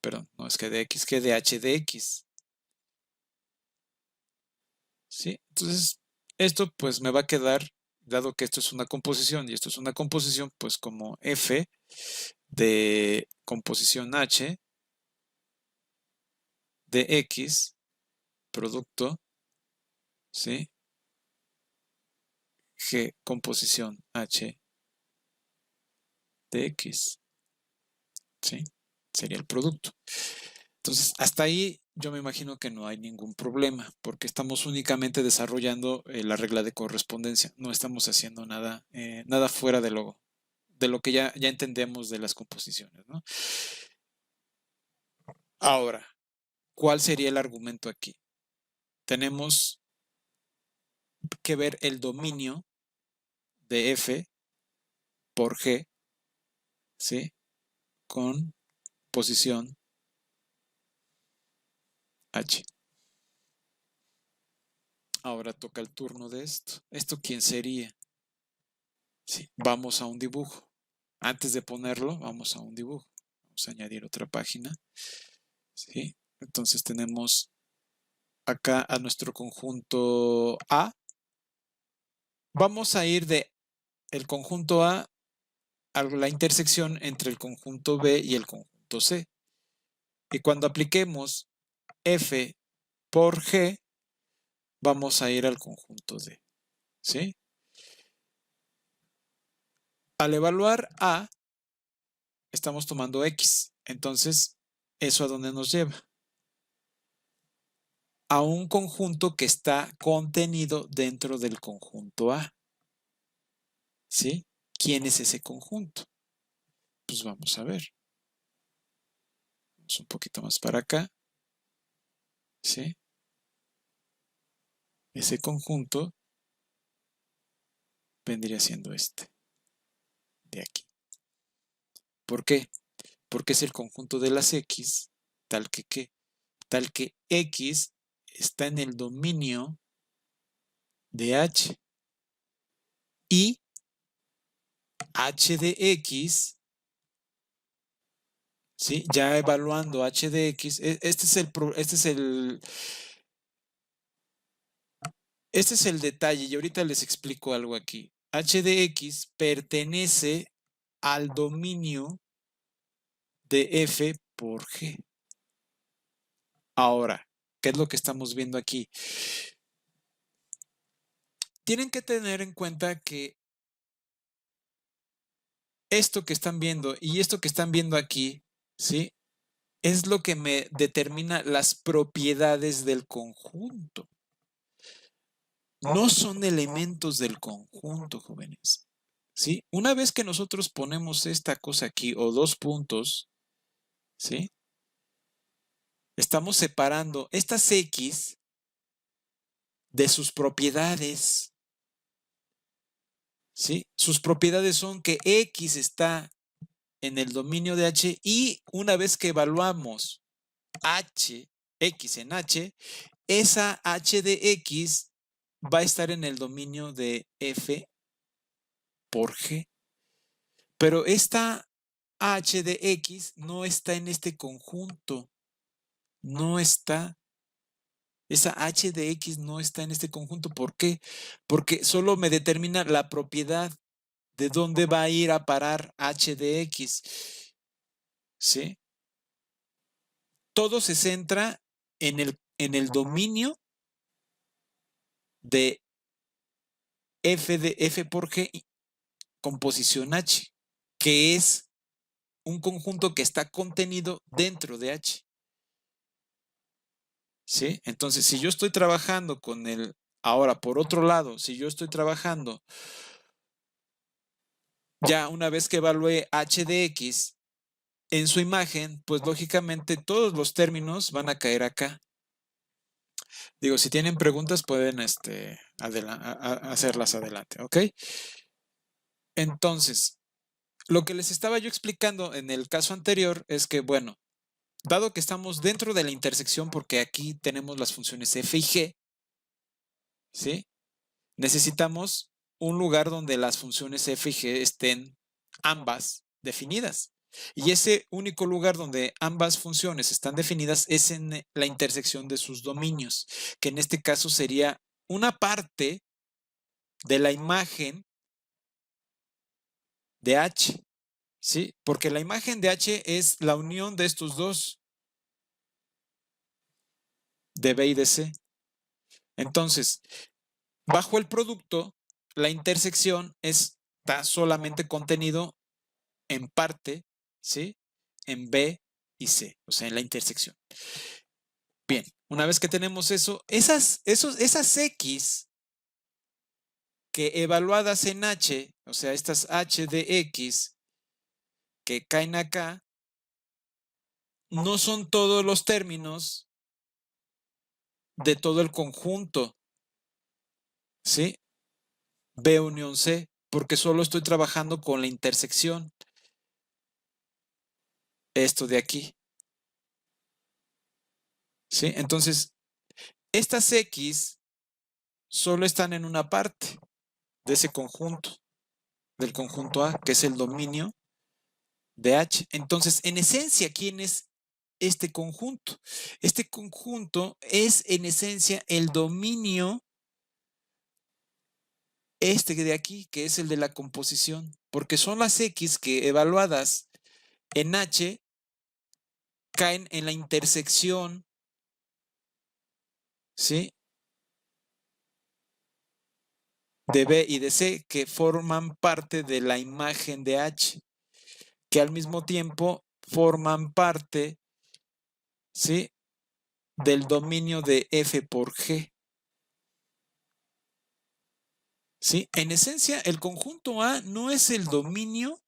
perdón, no es g de x, g de h de x. ¿Sí? Entonces, esto pues me va a quedar, dado que esto es una composición y esto es una composición, pues como f de composición h de x, producto, ¿sí? G composición h de x, ¿sí? Sería el producto. Entonces, hasta ahí yo me imagino que no hay ningún problema, porque estamos únicamente desarrollando la regla de correspondencia. No estamos haciendo nada, nada fuera de lo que ya entendemos de las composiciones, ¿no? Ahora, ¿cuál sería el argumento aquí? Tenemos que ver el dominio de f por g, ¿sí? Con posición h. Ahora toca el turno de esto. ¿Esto quién sería? Sí, vamos a un dibujo. Antes de ponerlo, vamos a un dibujo. Vamos a añadir otra página. ¿Sí? Entonces tenemos acá a nuestro conjunto A. Vamos a ir de el conjunto A a la intersección entre el conjunto B y el conjunto C. Y cuando apliquemos F por G, vamos a ir al conjunto D. ¿Sí? Al evaluar A, estamos tomando X. Entonces, ¿eso a dónde nos lleva? A un conjunto que está contenido dentro del conjunto A. ¿Sí? ¿Quién es ese conjunto? Pues vamos a ver. Vamos un poquito más para acá. ¿Sí? Ese conjunto vendría siendo este, de aquí. ¿Por qué? Porque es el conjunto de las X, tal que X está en el dominio de H. Y H de X, ¿sí? Ya evaluando H de X, este es el detalle y ahorita les explico algo aquí. H de X pertenece al dominio de F por G. Ahora, ¿qué es lo que estamos viendo aquí? Tienen que tener en cuenta que esto que están viendo y esto que están viendo aquí, ¿sí? Es lo que me determina las propiedades del conjunto. No son elementos del conjunto, jóvenes. ¿Sí? Una vez que nosotros ponemos esta cosa aquí o dos puntos, ¿sí? Estamos separando estas X de sus propiedades. ¿sí? Sus propiedades son que X está en el dominio de H y una vez que evaluamos X en H, esa H de X va a estar en el dominio de F por G. Pero esta H de X no está en este conjunto. No está. Esa H de X no está en este conjunto. ¿Por qué? Porque solo me determina la propiedad de dónde va a ir a parar H de X. ¿Sí? Todo se centra en el dominio de F por G, composición H, que es un conjunto que está contenido dentro de H. ¿Sí? Entonces, si yo estoy trabajando con el... Ahora, por otro lado, si yo estoy trabajando, ya una vez que evalué H de X en su imagen, pues lógicamente todos los términos van a caer acá. Digo, si tienen preguntas pueden hacerlas adelante, ¿ok? Entonces, lo que les estaba yo explicando en el caso anterior es que, bueno, dado que estamos dentro de la intersección, porque aquí tenemos las funciones f y g, ¿sí? Necesitamos un lugar donde las funciones f y g estén ambas definidas. Y ese único lugar donde ambas funciones están definidas es en la intersección de sus dominios, que en este caso sería una parte de la imagen de H, ¿sí? Porque la imagen de H es la unión de estos dos, de B y de C. Entonces, bajo el producto, la intersección está solamente contenido en parte, ¿sí? En B y C, o sea, en la intersección. Bien, una vez que tenemos eso, esas X que evaluadas en H, o sea, estas H de X que caen acá, no son todos los términos de todo el conjunto, ¿sí? B unión C, porque solo estoy trabajando con la intersección. Esto de aquí. ¿Sí? Entonces, estas X solo están en una parte de ese conjunto, del conjunto A, que es el dominio de H. Entonces, en esencia, ¿quién es este conjunto? Este conjunto es en esencia el dominio de aquí, que es el de la composición, porque son las X que evaluadas en H caen en la intersección, ¿sí? De B y de C, que forman parte de la imagen de H, que al mismo tiempo forman parte, ¿sí? Del dominio de F por G. ¿Sí? En esencia, el conjunto A no es el dominio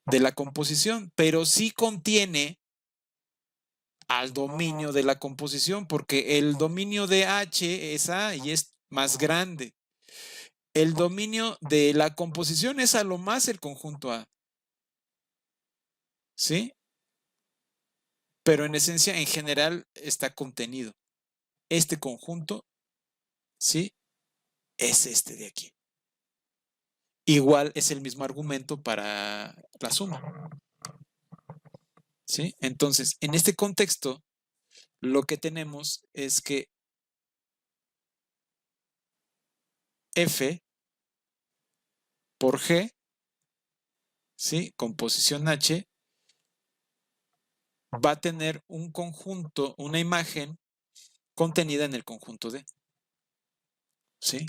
de la composición, pero sí contiene al dominio de la composición, porque el dominio de H es A y es más grande. El dominio de la composición es a lo más el conjunto A. ¿Sí? Pero en esencia, en general, está contenido. Este conjunto, ¿sí? Es este de aquí. Igual es el mismo argumento para la suma. ¿Sí? Entonces, en este contexto, lo que tenemos es que F por G, ¿sí? Composición H, va a tener un conjunto, una imagen contenida en el conjunto D. ¿Sí?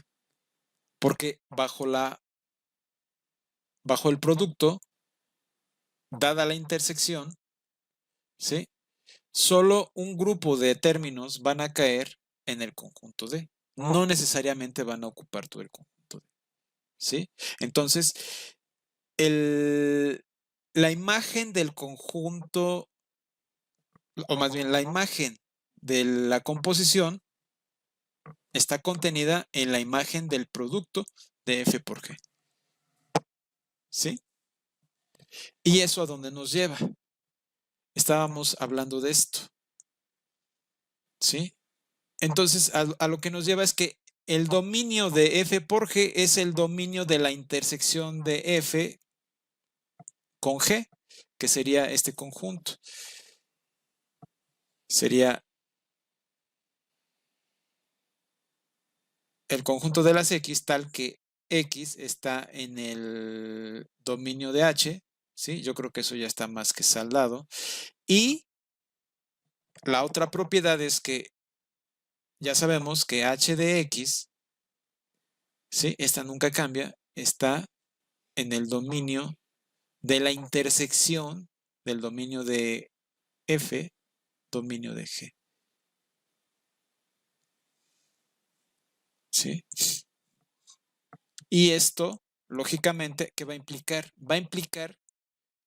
Porque bajo el producto, dada la intersección, ¿sí? Solo un grupo de términos van a caer en el conjunto D. No necesariamente van a ocupar todo el conjunto D. ¿Sí? Entonces, la imagen del conjunto, o más bien la imagen de la composición, está contenida en la imagen del producto de F por G. ¿Sí? ¿Y eso a dónde nos lleva? Estábamos hablando de esto. ¿Sí? Entonces, a lo que nos lleva es que el dominio de F por G es el dominio de la intersección de F con G, que sería este conjunto. Sería el conjunto de las X tal que X está en el dominio de H, ¿sí? Yo creo que eso ya está más que saldado. Y la otra propiedad es que ya sabemos que H de X, ¿sí? Esta nunca cambia, está en el dominio de la intersección del dominio de F, dominio de G. ¿Sí? Y esto, lógicamente, ¿qué va a implicar? Va a implicar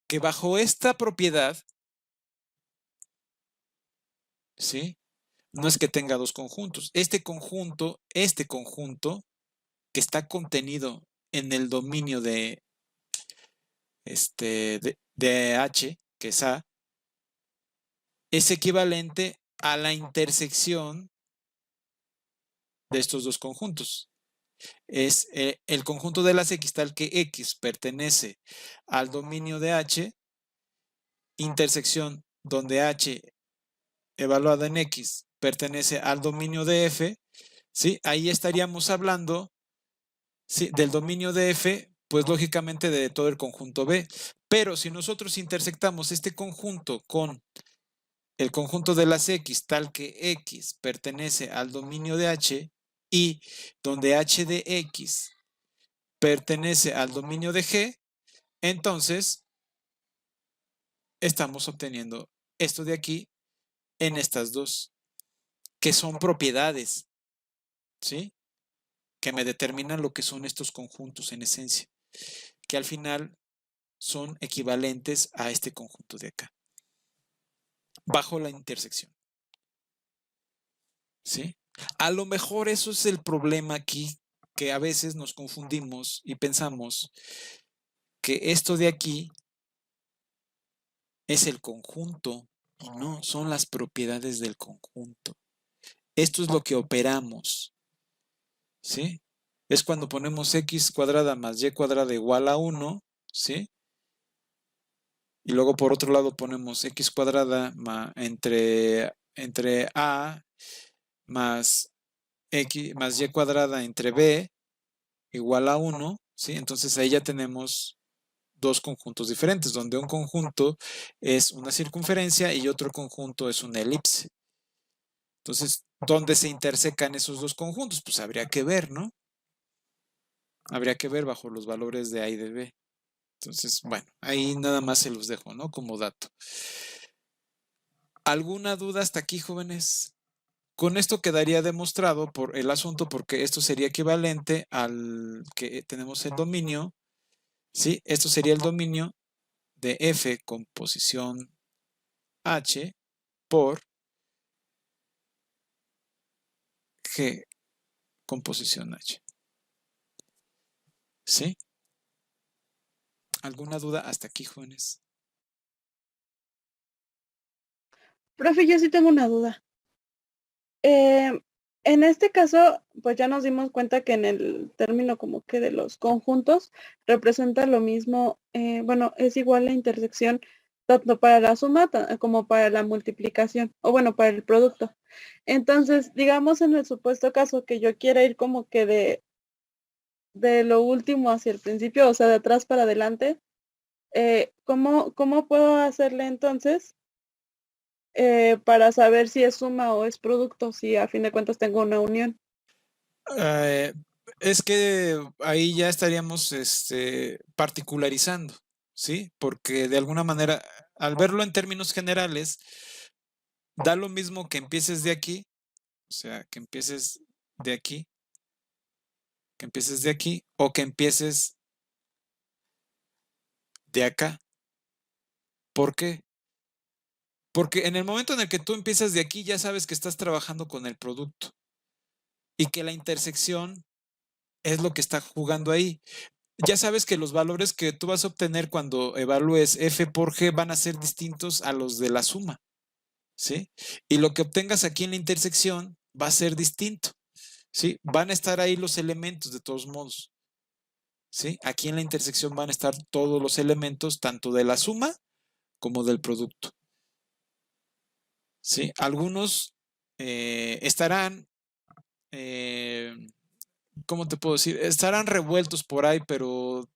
que bajo esta propiedad, ¿sí? No es que tenga dos conjuntos. Este conjunto que está contenido en el dominio de H, que es A, es equivalente a la intersección de estos dos conjuntos. Es el conjunto de las X tal que X pertenece al dominio de H, intersección donde H evaluada en X pertenece al dominio de F, ¿sí? Ahí estaríamos hablando, ¿sí?, del dominio de F, pues lógicamente de todo el conjunto B. Pero si nosotros intersectamos este conjunto con el conjunto de las X tal que X pertenece al dominio de H y donde H de X pertenece al dominio de G, entonces estamos obteniendo esto de aquí en estas dos, que son propiedades, ¿sí? Que me determinan lo que son estos conjuntos en esencia, que al final son equivalentes a este conjunto de acá, bajo la intersección. ¿Sí? A lo mejor eso es el problema aquí, que a veces nos confundimos y pensamos que esto de aquí es el conjunto y no, son las propiedades del conjunto. Esto es lo que operamos, ¿sí? Es cuando ponemos x cuadrada más y cuadrada igual a 1, ¿sí? Y luego por otro lado ponemos x cuadrada entre a más x más y cuadrada entre b igual a 1, ¿sí? Entonces ahí ya tenemos dos conjuntos diferentes, donde un conjunto es una circunferencia y otro conjunto es una elipse. Entonces, ¿dónde se intersecan esos dos conjuntos? Pues habría que ver, ¿no? Habría que ver bajo los valores de A y de B. Entonces, bueno, ahí nada más se los dejo, ¿no? Como dato. ¿Alguna duda hasta aquí, jóvenes? Con esto quedaría demostrado por el asunto, porque esto sería equivalente al que tenemos el dominio, ¿sí? Esto sería el dominio de F con posición H por G con posición H. ¿Sí? ¿Alguna duda hasta aquí, jóvenes? Profe, yo sí tengo una duda. En este caso, pues ya nos dimos cuenta que en el término como que de los conjuntos representa lo mismo, bueno, es igual la intersección tanto para la suma como para la multiplicación, o bueno, para el producto. Entonces, digamos en el supuesto caso que yo quiera ir como que de lo último hacia el principio, o sea, de atrás para adelante, ¿cómo puedo hacerle entonces para saber si es suma o es producto, si a fin de cuentas tengo una unión? Es que ahí ya estaríamos particularizando, ¿sí? Porque de alguna manera, al verlo en términos generales, da lo mismo que empieces de aquí, o sea, que empieces de aquí, que empieces de aquí, o que empieces de acá. ¿Por qué? Porque en el momento en el que tú empiezas de aquí, ya sabes que estás trabajando con el producto. y que la intersección es lo que está jugando ahí. Ya sabes que los valores que tú vas a obtener cuando evalúes f por g van a ser distintos a los de la suma, ¿sí? Y lo que obtengas aquí en la intersección va a ser distinto, ¿sí? Van a estar ahí los elementos de todos modos, ¿sí? Aquí en la intersección van a estar todos los elementos, tanto de la suma como del producto, ¿sí? Algunos estarán, ¿cómo te puedo decir? Estarán revueltos por ahí, pero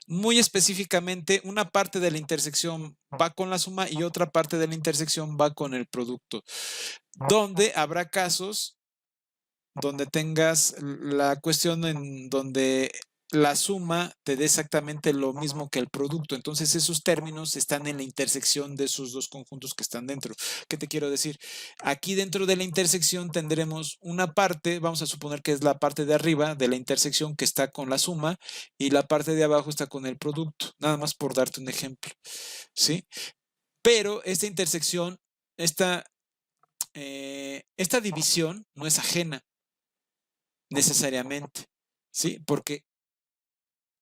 muy específicamente una parte de la intersección va con la suma y otra parte de la intersección va con el producto, donde habrá casos donde tengas la cuestión en donde la suma te dé exactamente lo mismo que el producto. Entonces esos términos están en la intersección de esos dos conjuntos que están dentro. ¿Qué te quiero decir? Aquí dentro de la intersección tendremos una parte, vamos a suponer que es la parte de arriba de la intersección que está con la suma y la parte de abajo está con el producto. Nada más por darte un ejemplo. ¿Sí? Pero esta intersección, esta división no es ajena necesariamente, ¿sí? Porque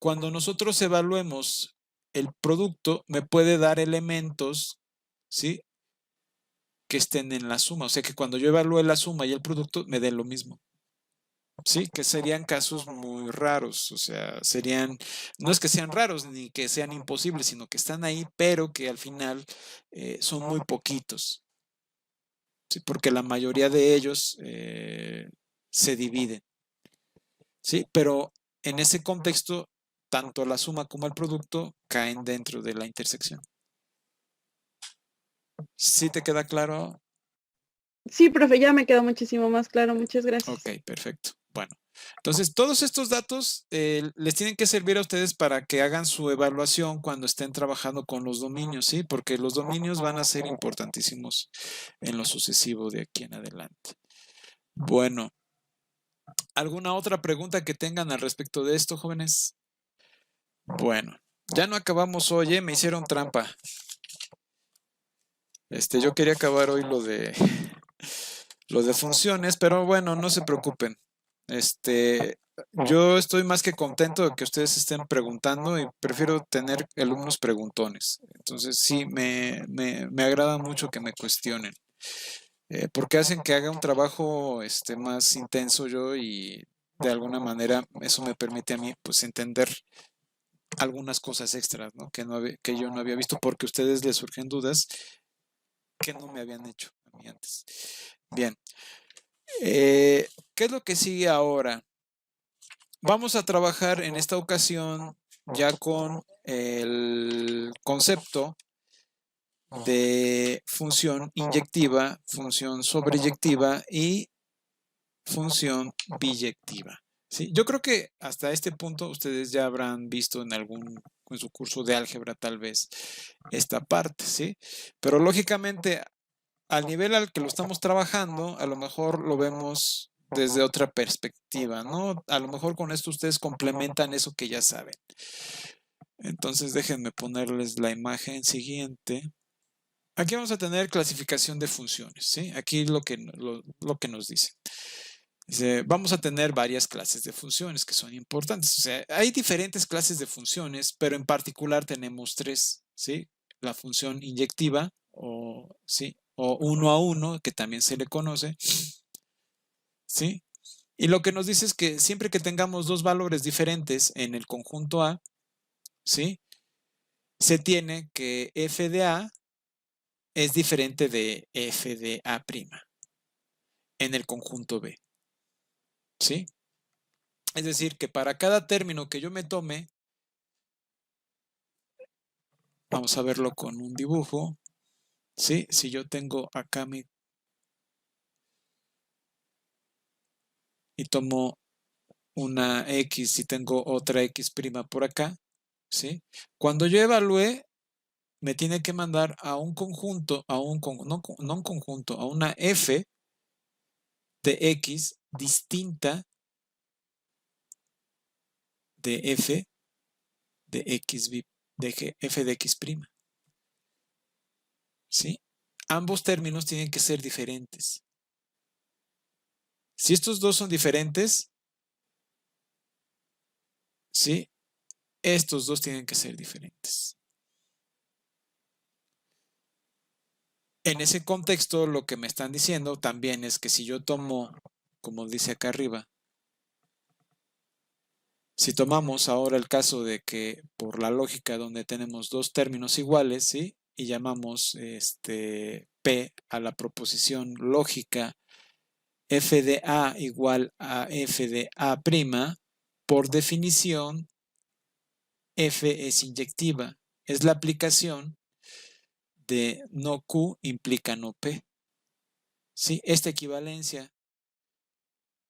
cuando nosotros evaluemos el producto, me puede dar elementos, ¿sí? Que estén en la suma. O sea que cuando yo evalúe la suma y el producto, me den lo mismo. Sí, que serían casos muy raros, o sea, no es que sean raros ni que sean imposibles, sino que están ahí, pero que al final son muy poquitos, ¿sí? Porque la mayoría de ellos se dividen. ¿Sí? Pero en ese contexto, tanto la suma como el producto caen dentro de la intersección. ¿Sí te queda claro? Sí, profe, ya me quedó muchísimo más claro. Muchas gracias. Ok, perfecto. Bueno, entonces todos estos datos les tienen que servir a ustedes para que hagan su evaluación cuando estén trabajando con los dominios, ¿sí? Porque los dominios van a ser importantísimos en lo sucesivo de aquí en adelante. Bueno, ¿alguna otra pregunta que tengan al respecto de esto, jóvenes? Bueno, ya no acabamos hoy, me hicieron trampa. Yo quería acabar hoy lo de funciones, pero bueno, no se preocupen. Yo estoy más que contento de que ustedes estén preguntando y prefiero tener alumnos preguntones. Entonces sí, me agrada mucho que me cuestionen, porque hacen que haga un trabajo más intenso yo y de alguna manera eso me permite a mí pues entender algunas cosas extras, ¿no? Que yo no había visto porque a ustedes les surgen dudas que no me habían hecho a mí antes. Bien, ¿qué es lo que sigue ahora? Vamos a trabajar en esta ocasión ya con el concepto de función inyectiva, función sobreyectiva y función biyectiva. ¿Sí? Yo creo que hasta este punto ustedes ya habrán visto en su curso de álgebra tal vez esta parte, ¿sí? Pero lógicamente al nivel al que lo estamos trabajando, a lo mejor lo vemos desde otra perspectiva, ¿no? A lo mejor con esto ustedes complementan eso que ya saben. Entonces déjenme ponerles la imagen siguiente. Aquí vamos a tener clasificación de funciones, ¿sí? Aquí lo que nos dice. Vamos a tener varias clases de funciones que son importantes. O sea, hay diferentes clases de funciones, pero en particular tenemos tres, ¿sí? La función inyectiva, ¿sí? O 1 a 1, que también se le conoce, ¿sí? Y lo que nos dice es que siempre que tengamos dos valores diferentes en el conjunto A, ¿sí? Se tiene que f de A es diferente de f de A' en el conjunto B, ¿sí? Es decir, que para cada término que yo me tome, vamos a verlo con un dibujo, ¿sí? Si yo tengo acá y tomo una X y tengo otra X' por acá, ¿sí? Cuando yo evalúe, me tiene que mandar a un conjunto, no un conjunto, a una F de X distinta de F de X, de F de X', ¿sí? Ambos términos tienen que ser diferentes. Si estos dos son diferentes, ¿sí? Estos dos tienen que ser diferentes. En ese contexto, lo que me están diciendo también es que si yo tomo, como dice acá arriba, si tomamos ahora el caso de que por la lógica donde tenemos dos términos iguales, ¿sí? Y llamamos P a la proposición lógica f de A igual a f de A', por definición, f es inyectiva. Es la aplicación de no Q implica no P. ¿Sí? Esta equivalencia.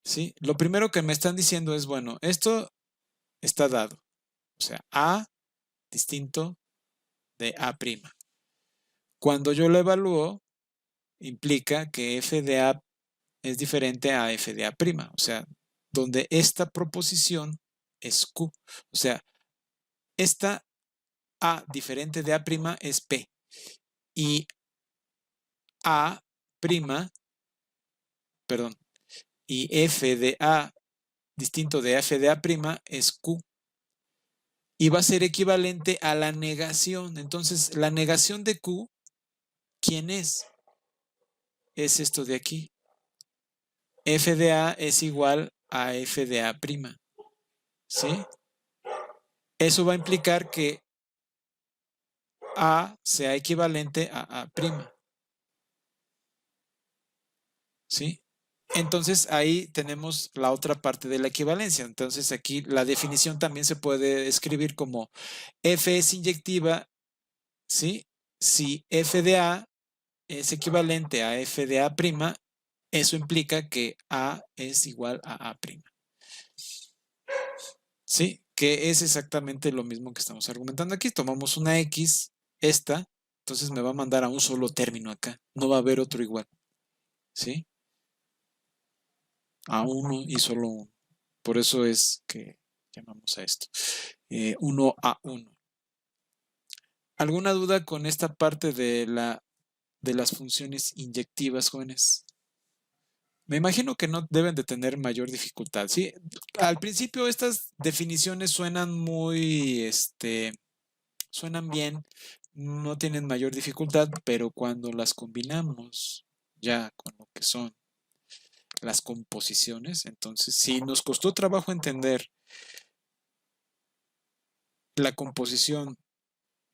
¿Sí? Lo primero que me están diciendo es, bueno, esto está dado. O sea, A distinto de A'. Cuando yo lo evalúo, implica que f de A es diferente a f de A'. O sea, donde esta proposición es Q. O sea, esta A diferente de A' es P. Y A', perdón, y f de A distinto de f de A' es Q. Y va a ser equivalente a la negación. Entonces, la negación de Q, ¿quién es? Es esto de aquí. F de A es igual a f de A'. ¿Sí? Eso va a implicar que A sea equivalente a A'. ¿Sí? Entonces ahí tenemos la otra parte de la equivalencia. Entonces aquí la definición también se puede escribir como F es inyectiva, ¿sí? Si F de A es equivalente a F de A', eso implica que A es igual a A'. ¿Sí? Que es exactamente lo mismo que estamos argumentando aquí. Tomamos una X, esta, entonces me va a mandar a un solo término acá. No va a haber otro igual. ¿Sí? A uno y solo uno. Por eso es que llamamos a esto 1 a 1. ¿Alguna duda con esta parte de las funciones inyectivas, jóvenes? Me imagino que no deben de tener mayor dificultad, ¿sí? Al principio estas definiciones suenan suenan bien, no tienen mayor dificultad, pero cuando las combinamos ya con lo que son las composiciones, entonces si nos costó trabajo entender la composición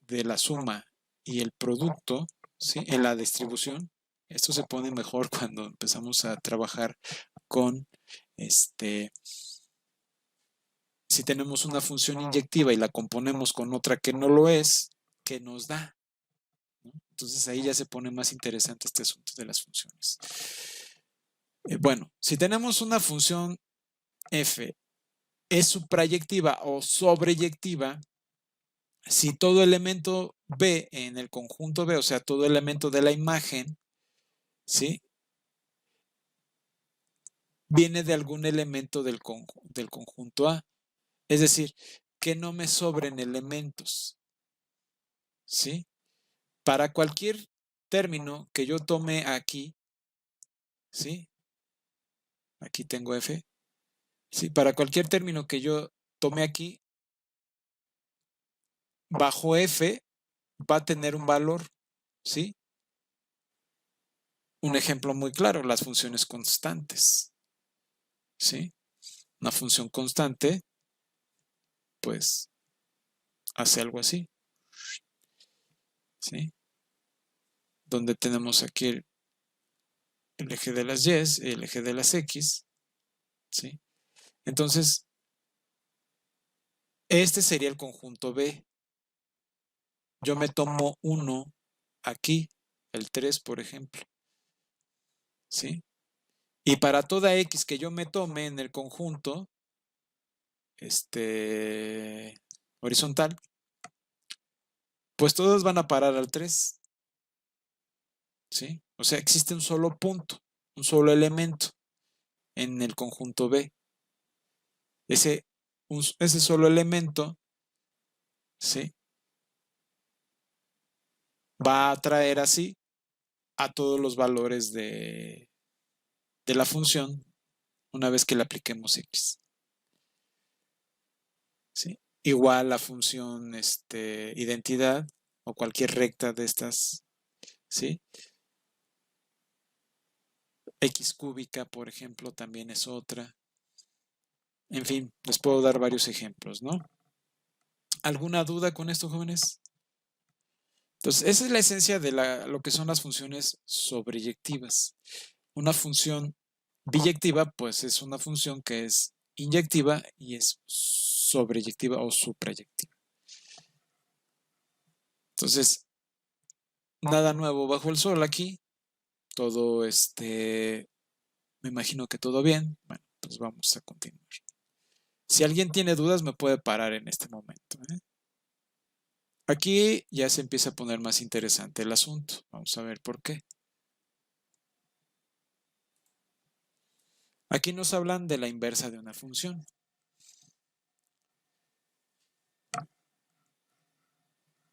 de la suma y el producto, ¿sí? En la distribución, esto se pone mejor cuando empezamos a trabajar con si tenemos una función inyectiva y la componemos con otra que no lo es, ¿qué nos da? ¿No? Entonces ahí ya se pone más interesante este asunto de las funciones. Bueno, si tenemos una función f es suprayectiva o sobreyectiva, si todo elemento B en el conjunto B, o sea, todo elemento de la imagen, ¿sí? Viene de algún elemento del conjunto A. Es decir, que no me sobren elementos, ¿sí? Para cualquier término que yo tome aquí, ¿sí? Aquí tengo F. ¿Sí? Para cualquier término que yo tome aquí, bajo F va a tener un valor, ¿sí? Un ejemplo muy claro, las funciones constantes, ¿sí? Una función constante, pues, hace algo así, ¿sí? Donde tenemos aquí el eje de las Y, el eje de las X, ¿sí? Entonces, este sería el conjunto B. Yo me tomo uno aquí, el 3, por ejemplo, ¿sí? Y para toda X que yo me tome en el conjunto, horizontal, pues todas van a parar al 3, ¿sí? O sea, existe un solo punto, un solo elemento en el conjunto B. Ese solo elemento, ¿sí? Va a atraer así a todos los valores de la función una vez que le apliquemos X. ¿Sí? Igual la función identidad o cualquier recta de estas, ¿sí? X cúbica, por ejemplo, también es otra. En fin, les puedo dar varios ejemplos, ¿no? ¿Alguna duda con esto, jóvenes? Entonces, esa es la esencia de lo que son las funciones sobreyectivas. Una función biyectiva, pues es una función que es inyectiva y es sobreyectiva o suprayectiva. Entonces, nada nuevo bajo el sol aquí. Todo me imagino que todo bien. Bueno, pues vamos a continuar. Si alguien tiene dudas, me puede parar en este momento, ¿eh? Aquí ya se empieza a poner más interesante el asunto. Vamos a ver por qué. Aquí nos hablan de la inversa de una función.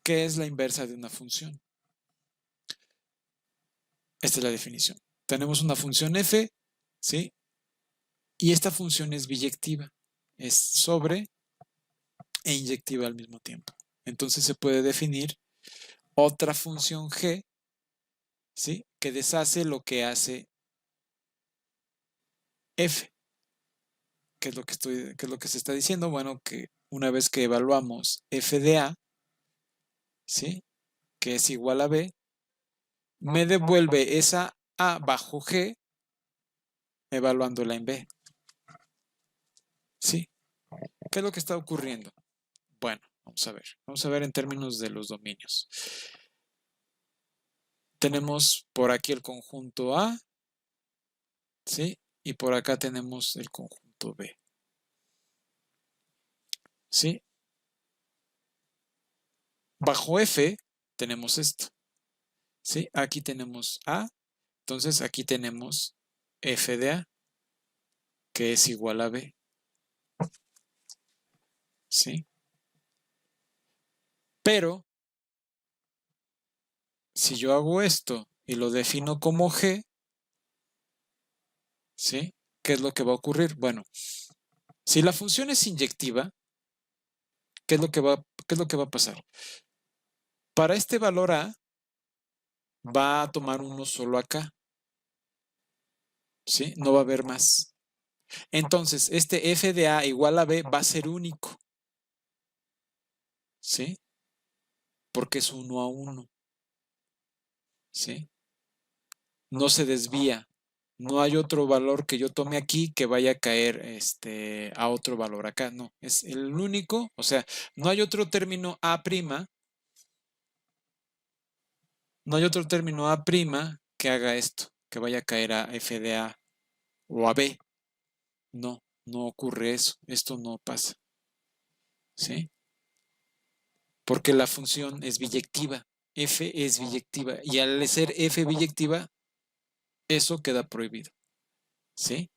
¿Qué es la inversa de una función? Esta es la definición. Tenemos una función f, ¿sí? Y esta función es biyectiva. Es sobre e inyectiva al mismo tiempo. Entonces se puede definir otra función g, ¿sí? Que deshace lo que hace f. ¿Qué es lo que se está diciendo? Bueno, que una vez que evaluamos f de a, ¿sí? Que es igual a b, me devuelve esa a bajo g evaluándola en b. ¿Sí? ¿Qué es lo que está ocurriendo? Bueno, vamos a ver. Vamos a ver en términos de los dominios. Tenemos por aquí el conjunto A, ¿sí? Y por acá tenemos el conjunto B. ¿Sí? Bajo F tenemos esto. ¿Sí? Aquí tenemos A. Entonces aquí tenemos F de A, que es igual a B. ¿Sí? Pero, si yo hago esto y lo defino como G, ¿sí? ¿Qué es lo que va a ocurrir? Bueno, si la función es inyectiva, ¿qué es lo que va a pasar? Para este valor A, va a tomar uno solo acá. ¿Sí? No va a haber más. Entonces, este f de a igual a b va a ser único. ¿Sí? Porque es 1 a 1. ¿Sí? No se desvía. No hay otro valor que yo tome aquí que vaya a caer a otro valor acá. No, es el único. O sea, no hay otro término a'. No hay otro término a' que haga esto, que vaya a caer a f de a o a b. No, no ocurre eso. Esto no pasa. ¿Sí? Porque la función es biyectiva. F es biyectiva. Y al ser F biyectiva, eso queda prohibido. ¿Sí?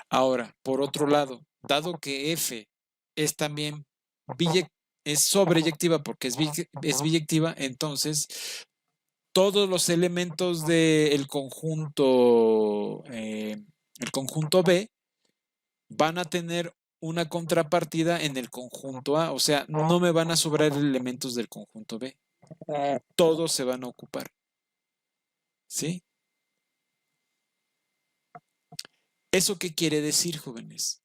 Ahora, por otro lado, dado que F es también es sobreyectiva porque es biyectiva, entonces todos los elementos del conjunto, el conjunto B, van a tener una contrapartida en el conjunto A. O sea, no me van a sobrar elementos del conjunto B. Todos se van a ocupar. ¿Sí? ¿Eso qué quiere decir, jóvenes?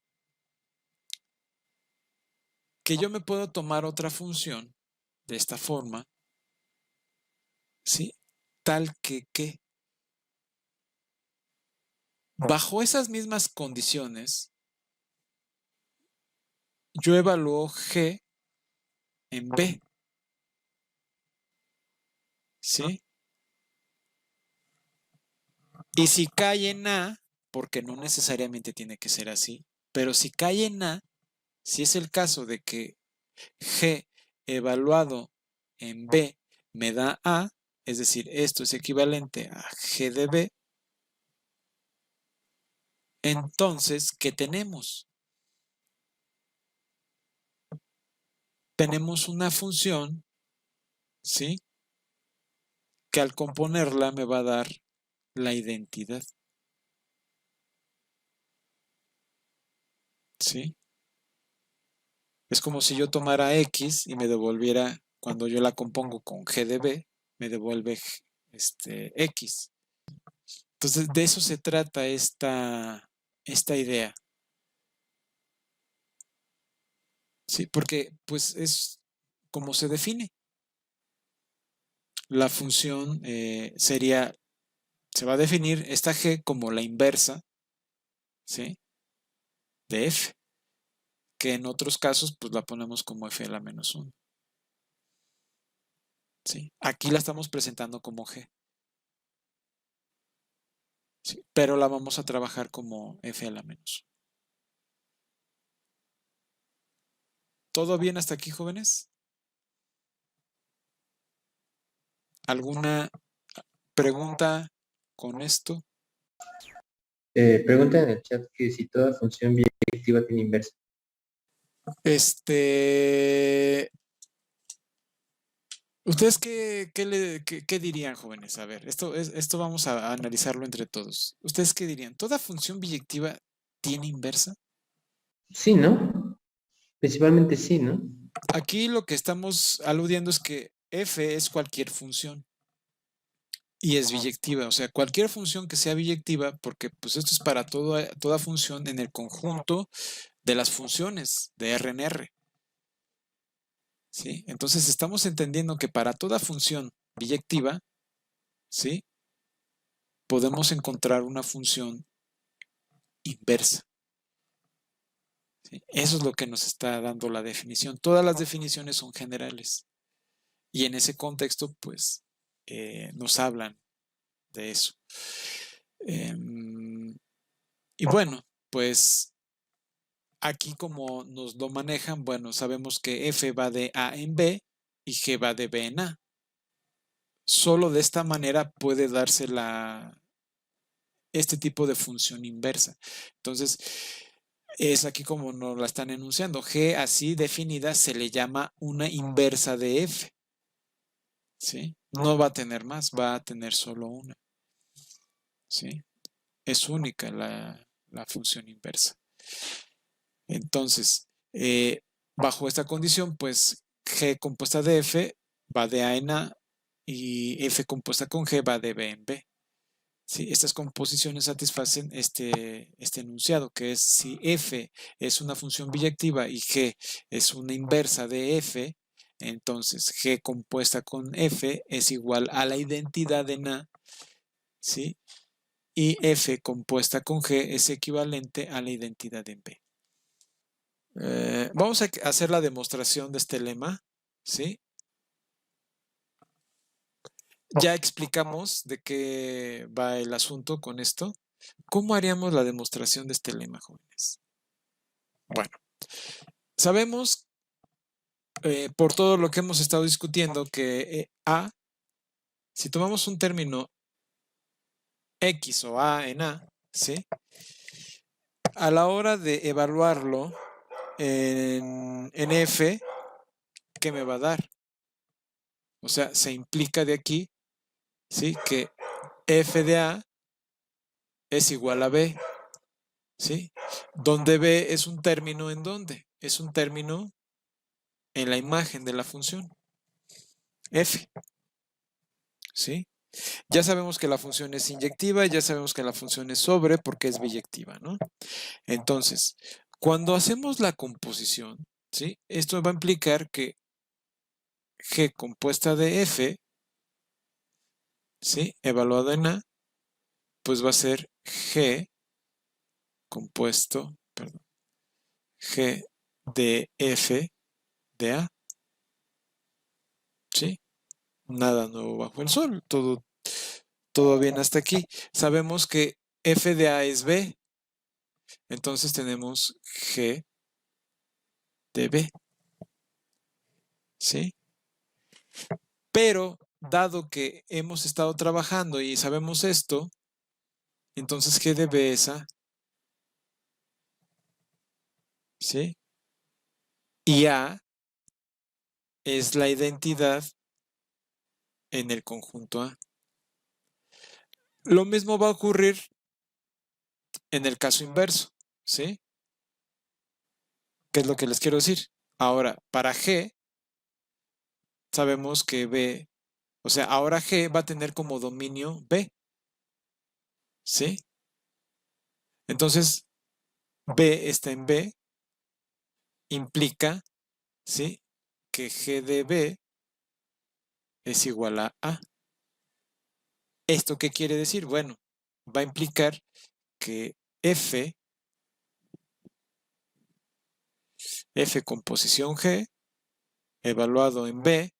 Que yo me puedo tomar otra función de esta forma, ¿sí? Tal que bajo esas mismas condiciones, yo evalúo G en B, ¿sí? Y si cae en A, porque no necesariamente tiene que ser así, pero si cae en A, si es el caso de que G evaluado en B me da A, es decir, esto es equivalente a G de B, entonces, ¿qué tenemos? Tenemos una función, ¿sí? Que al componerla me va a dar la identidad. ¿sí? Es como si yo tomara X y me devolviera, cuando yo la compongo con G de B, me devuelve X. Entonces, de eso se trata esta idea, ¿sí? Porque, pues, es como se define. La función se va a definir esta G como la inversa, ¿sí? De F, que en otros casos, pues, la ponemos como F a la menos 1, ¿sí? Aquí la estamos presentando como G, ¿sí? Pero la vamos a trabajar como F a la menos 1. ¿Todo bien hasta aquí, jóvenes? ¿Alguna pregunta con esto? Pregunta en el chat que si toda función biyectiva tiene inversa. ¿Ustedes qué dirían, jóvenes? A ver, esto vamos a analizarlo entre todos. ¿Ustedes qué dirían? ¿Toda función biyectiva tiene inversa? Sí, ¿no? Principalmente sí, ¿no? Aquí lo que estamos aludiendo es que f es cualquier función y es biyectiva. O sea, cualquier función que sea biyectiva, porque pues esto es para toda función en el conjunto de las funciones de R en R. ¿Sí? Entonces estamos entendiendo que para toda función biyectiva, ¿sí? Podemos encontrar una función inversa. ¿Sí? Eso es lo que nos está dando la definición. Todas las definiciones son generales. Y en ese contexto, pues, nos hablan de eso. Y bueno, pues aquí como nos lo manejan, bueno, sabemos que F va de A en B y G va de B en A. Solo de esta manera puede darse este tipo de función inversa. Entonces, es aquí como nos la están enunciando. G así definida se le llama una inversa de F. ¿Sí? No va a tener más, va a tener solo una. ¿Sí? Es única la función inversa. Entonces, bajo esta condición, pues G compuesta de F va de A en A y F compuesta con G va de B en B. ¿Sí? Estas composiciones satisfacen este enunciado, que es si F es una función biyectiva y G es una inversa de F, entonces G compuesta con F es igual a la identidad en A, ¿sí? Y F compuesta con G es equivalente a la identidad en B. Vamos a hacer la demostración de este lema, ¿sí? Ya explicamos de qué va el asunto con esto. ¿Cómo haríamos la demostración de este lema, jóvenes? Bueno, sabemos por todo lo que hemos estado discutiendo que A, si tomamos un término X o A en A, ¿sí? A la hora de evaluarlo en F, ¿qué me va a dar? O sea, se implica de aquí, ¿sí? Que F de A es igual a B, ¿sí? Donde B es un término en dónde? Es un término en la imagen de la función F, ¿sí? Ya sabemos que la función es inyectiva, ya sabemos que la función es sobre porque es biyectiva, ¿no? Entonces, cuando hacemos la composición, ¿sí? Esto va a implicar que G compuesta de F, ¿sí? Evaluado en A, pues va a ser G compuesto, perdón, G de F de A, ¿sí? Nada nuevo bajo el sol, todo bien hasta aquí. Sabemos que F de A es B, entonces tenemos G de B, ¿sí? Pero dado que hemos estado trabajando y sabemos esto, entonces G de B es A, ¿sí? Y A es la identidad en el conjunto A. Lo mismo va a ocurrir en el caso inverso, ¿sí? ¿Qué es lo que les quiero decir? Ahora, para G, sabemos que B, o sea, ahora G va a tener como dominio B, ¿sí? Entonces, B está en B, implica, ¿sí? Que G de B es igual a A. ¿Esto qué quiere decir? Bueno, va a implicar que F con posición G, evaluado en B,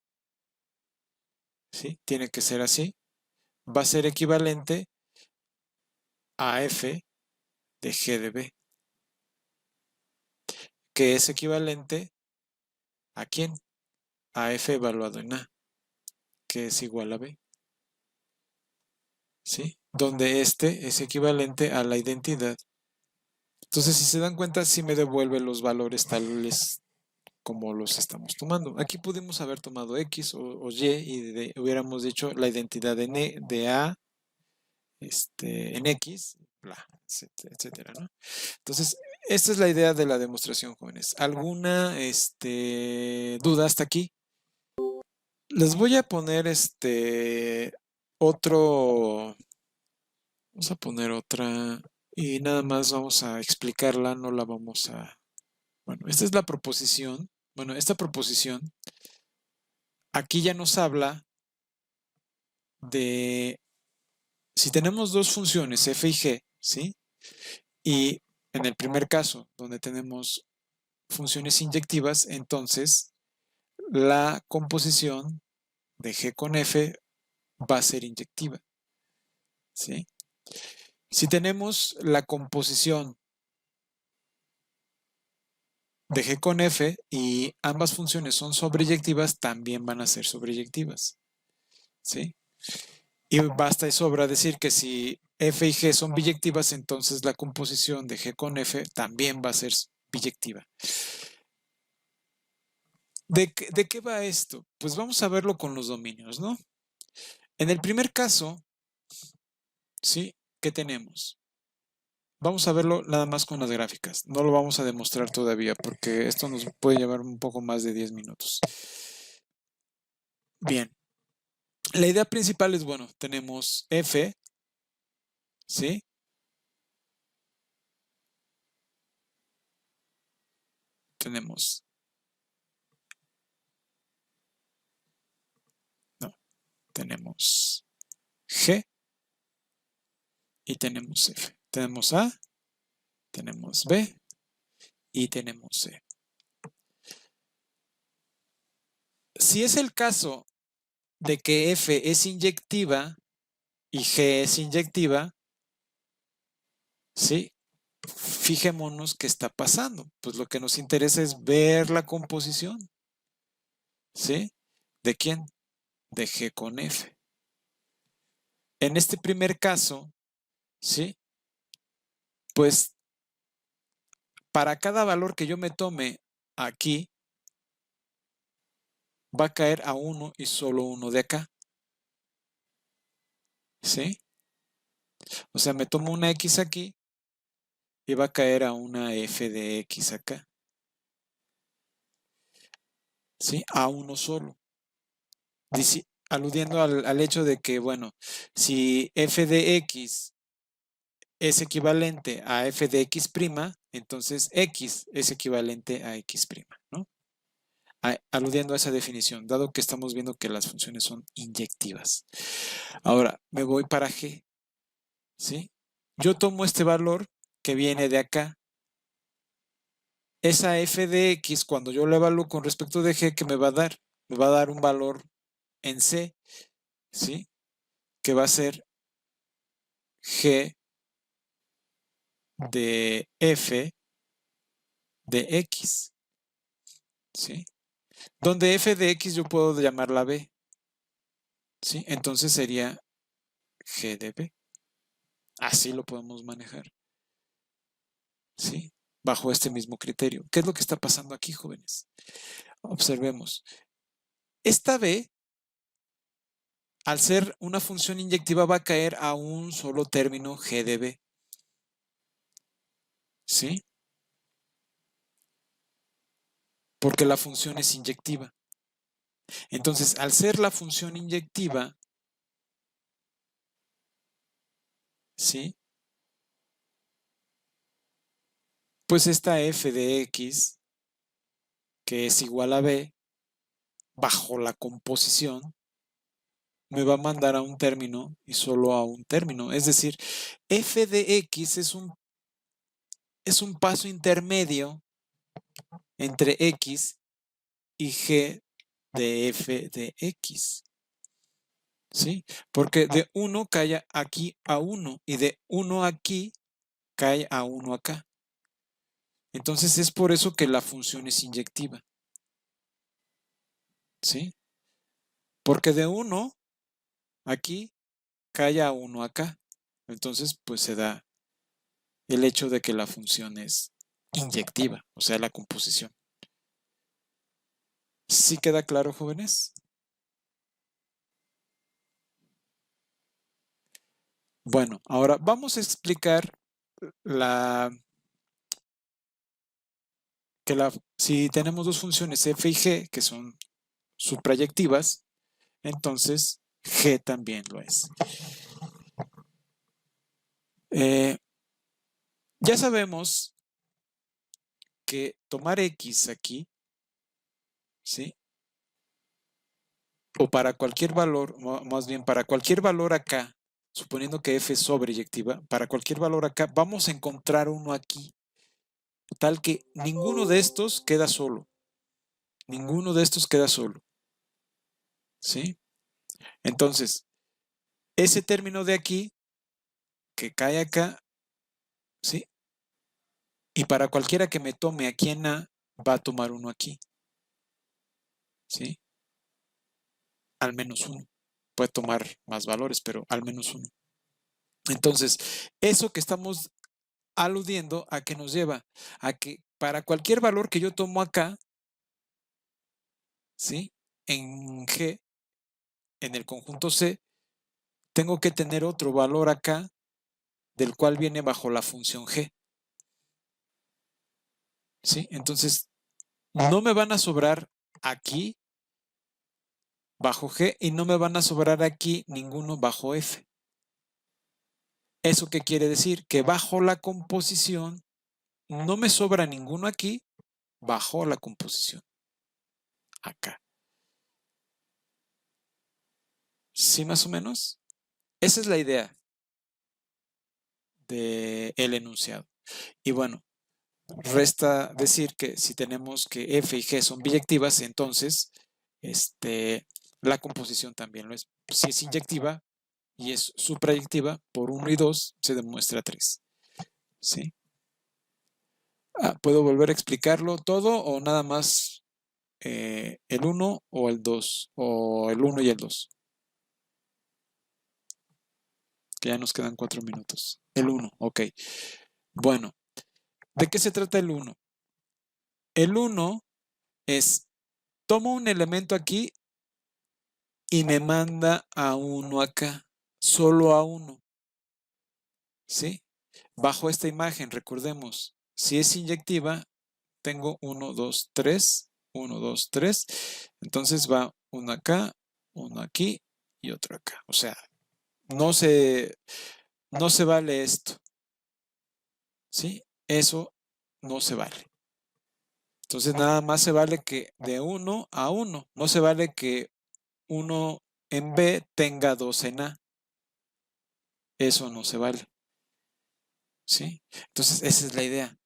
¿sí? Tiene que ser así, va a ser equivalente a F de G de B, que es equivalente ¿a quién? A F evaluado en A, que es igual a B, ¿sí? Donde este es equivalente a la identidad. Entonces, si se dan cuenta, sí me devuelve los valores tales como los estamos tomando. Aquí pudimos haber tomado X o Y y hubiéramos dicho la identidad de A en X, bla, etcétera, ¿no? Entonces, esta es la idea de la demostración, jóvenes. ¿Alguna duda hasta aquí? Les voy a poner otro, vamos a poner otra y nada más vamos a explicarla, no la vamos a... Bueno, esta es la proposición. Bueno, esta proposición aquí ya nos habla de si tenemos dos funciones f y g, ¿sí? Y en el primer caso, donde tenemos funciones inyectivas, entonces la composición de g con f va a ser inyectiva, ¿sí? Si tenemos la composición de g con f y ambas funciones son sobreyectivas, también van a ser sobreyectivas, ¿sí? Y basta y sobra decir que si f y g son biyectivas, entonces la composición de g con f también va a ser biyectiva. ¿De qué va esto? Pues vamos a verlo con los dominios, ¿no? En el primer caso, ¿sí? ¿Qué tenemos? Vamos a verlo nada más con las gráficas. No lo vamos a demostrar todavía porque esto nos puede llevar un poco más de 10 minutos. Bien. La idea principal es, bueno, tenemos f, ¿sí? Tenemos... No, tenemos g y tenemos f. Tenemos a, tenemos b y tenemos c. Si es el caso de que f es inyectiva y g es inyectiva, ¿sí? Fijémonos qué está pasando. Pues lo que nos interesa es ver la composición, ¿sí? ¿De quién? De g con f. En este primer caso, ¿sí? Pues para cada valor que yo me tome aquí, va a caer a uno y solo uno de acá, ¿sí? O sea, me tomo una x aquí y va a caer a una f de x acá, ¿sí? A uno solo. Aludiendo al hecho de que, bueno, si f de x es equivalente a f de x', entonces x es equivalente a x', ¿no? Aludiendo a esa definición, dado que estamos viendo que las funciones son inyectivas. Ahora, me voy para g, ¿sí? Yo tomo este valor que viene de acá. Esa f de x, cuando yo lo evalúo con respecto de g, ¿qué me va a dar? Me va a dar un valor en c, ¿sí? Que va a ser g de f de x, ¿sí? Donde f de x yo puedo llamarla b, ¿sí? Entonces sería g de b. Así lo podemos manejar, ¿sí? Bajo este mismo criterio. ¿Qué es lo que está pasando aquí, jóvenes? Observemos. Esta b, al ser una función inyectiva, va a caer a un solo término g de b, ¿sí? porque la función es inyectiva. Entonces, al ser la función inyectiva, ¿sí? Pues esta f de x, que es igual a b, bajo la composición, me va a mandar a un término y solo a un término. Es decir, f de x es un paso intermedio entre x y g de f de x. ¿Sí? Porque de 1 cae aquí a 1 y de 1 aquí cae a 1 acá. Entonces es por eso que la función es inyectiva. ¿Sí? Porque de 1 aquí cae a 1 acá. Entonces, pues se da el hecho de que la función es inyectiva, o sea, la composición. ¿Sí queda claro, jóvenes? Bueno, ahora vamos a explicar si tenemos dos funciones f y g que son suprayectivas, entonces g también lo es. Ya sabemos que tomar x aquí, ¿sí? O para cualquier valor, más bien para cualquier valor acá, suponiendo que f es sobreyectiva, para cualquier valor acá, vamos a encontrar uno aquí, tal que ninguno de estos queda solo. Ninguno de estos queda solo. ¿Sí? Entonces, ese término de aquí, que cae acá, ¿sí? Y para cualquiera que me tome aquí en A, va a tomar uno aquí. ¿Sí? Al menos uno. Puede tomar más valores, pero al menos uno. Entonces, eso que estamos aludiendo a que nos lleva a que para cualquier valor que yo tomo acá, ¿sí? En G, en el conjunto C, tengo que tener otro valor acá, del cual viene bajo la función G. ¿Sí? Entonces, no me van a sobrar aquí bajo G y no me van a sobrar aquí ninguno bajo F. ¿Eso qué quiere decir? Que bajo la composición no me sobra ninguno aquí bajo la composición. Acá. ¿Sí más o menos? Esa es la idea del enunciado. Y bueno, resta decir que si tenemos que F y G son biyectivas, entonces la composición también lo es. Si es inyectiva y es suprayectiva, por 1 y 2 se demuestra 3. ¿Sí? ¿Puedo volver a explicarlo todo o nada más el 1 o el 2? O el 1 y el 2. Que ya nos quedan 4 minutos. El 1, ok. Bueno, ¿de qué se trata el 1? El 1 es, tomo un elemento aquí y me manda a 1 acá, solo a 1. ¿Sí? Bajo esta imagen, recordemos, si es inyectiva, tengo 1, 2, 3, 1, 2, 3. Entonces va uno acá, uno aquí y otro acá. O sea, no se vale esto. ¿Sí? Eso no se vale. Entonces nada más se vale que de 1 a 1. No se vale que 1 en B tenga 2 en A. Eso no se vale. ¿Sí? Entonces esa es la idea.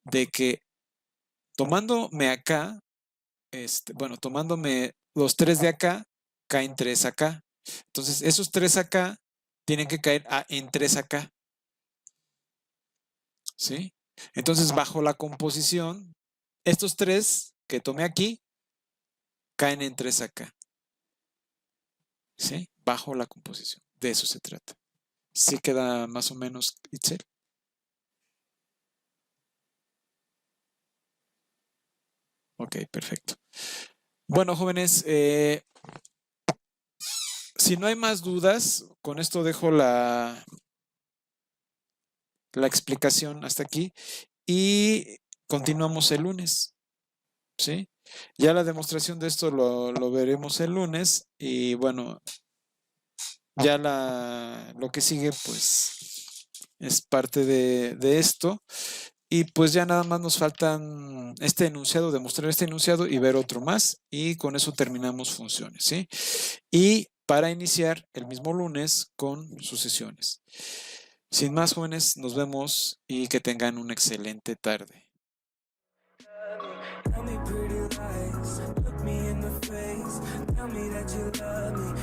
De que tomándome acá, bueno, tomándome los 3 de acá, caen 3 acá. Entonces esos 3 acá tienen que caer en 3 acá. ¿Sí? Entonces bajo la composición, estos 3 que tomé aquí, caen en 3 acá. ¿Sí? Bajo la composición. De eso se trata. ¿Sí queda más o menos, Itzel? Ok, perfecto. Bueno, jóvenes, si no hay más dudas, con esto dejo la explicación hasta aquí y continuamos el lunes. ¿Sí? Ya la demostración de esto lo veremos el lunes y bueno, ya lo que sigue pues es parte de esto y pues ya nada más nos faltan este enunciado, demostrar este enunciado y ver otro más y con eso terminamos funciones, ¿sí? Y para iniciar el mismo lunes con sucesiones. Sin más, jóvenes, nos vemos y que tengan una excelente tarde. Tell me pretty lies, look me in the face, tell me that you love me.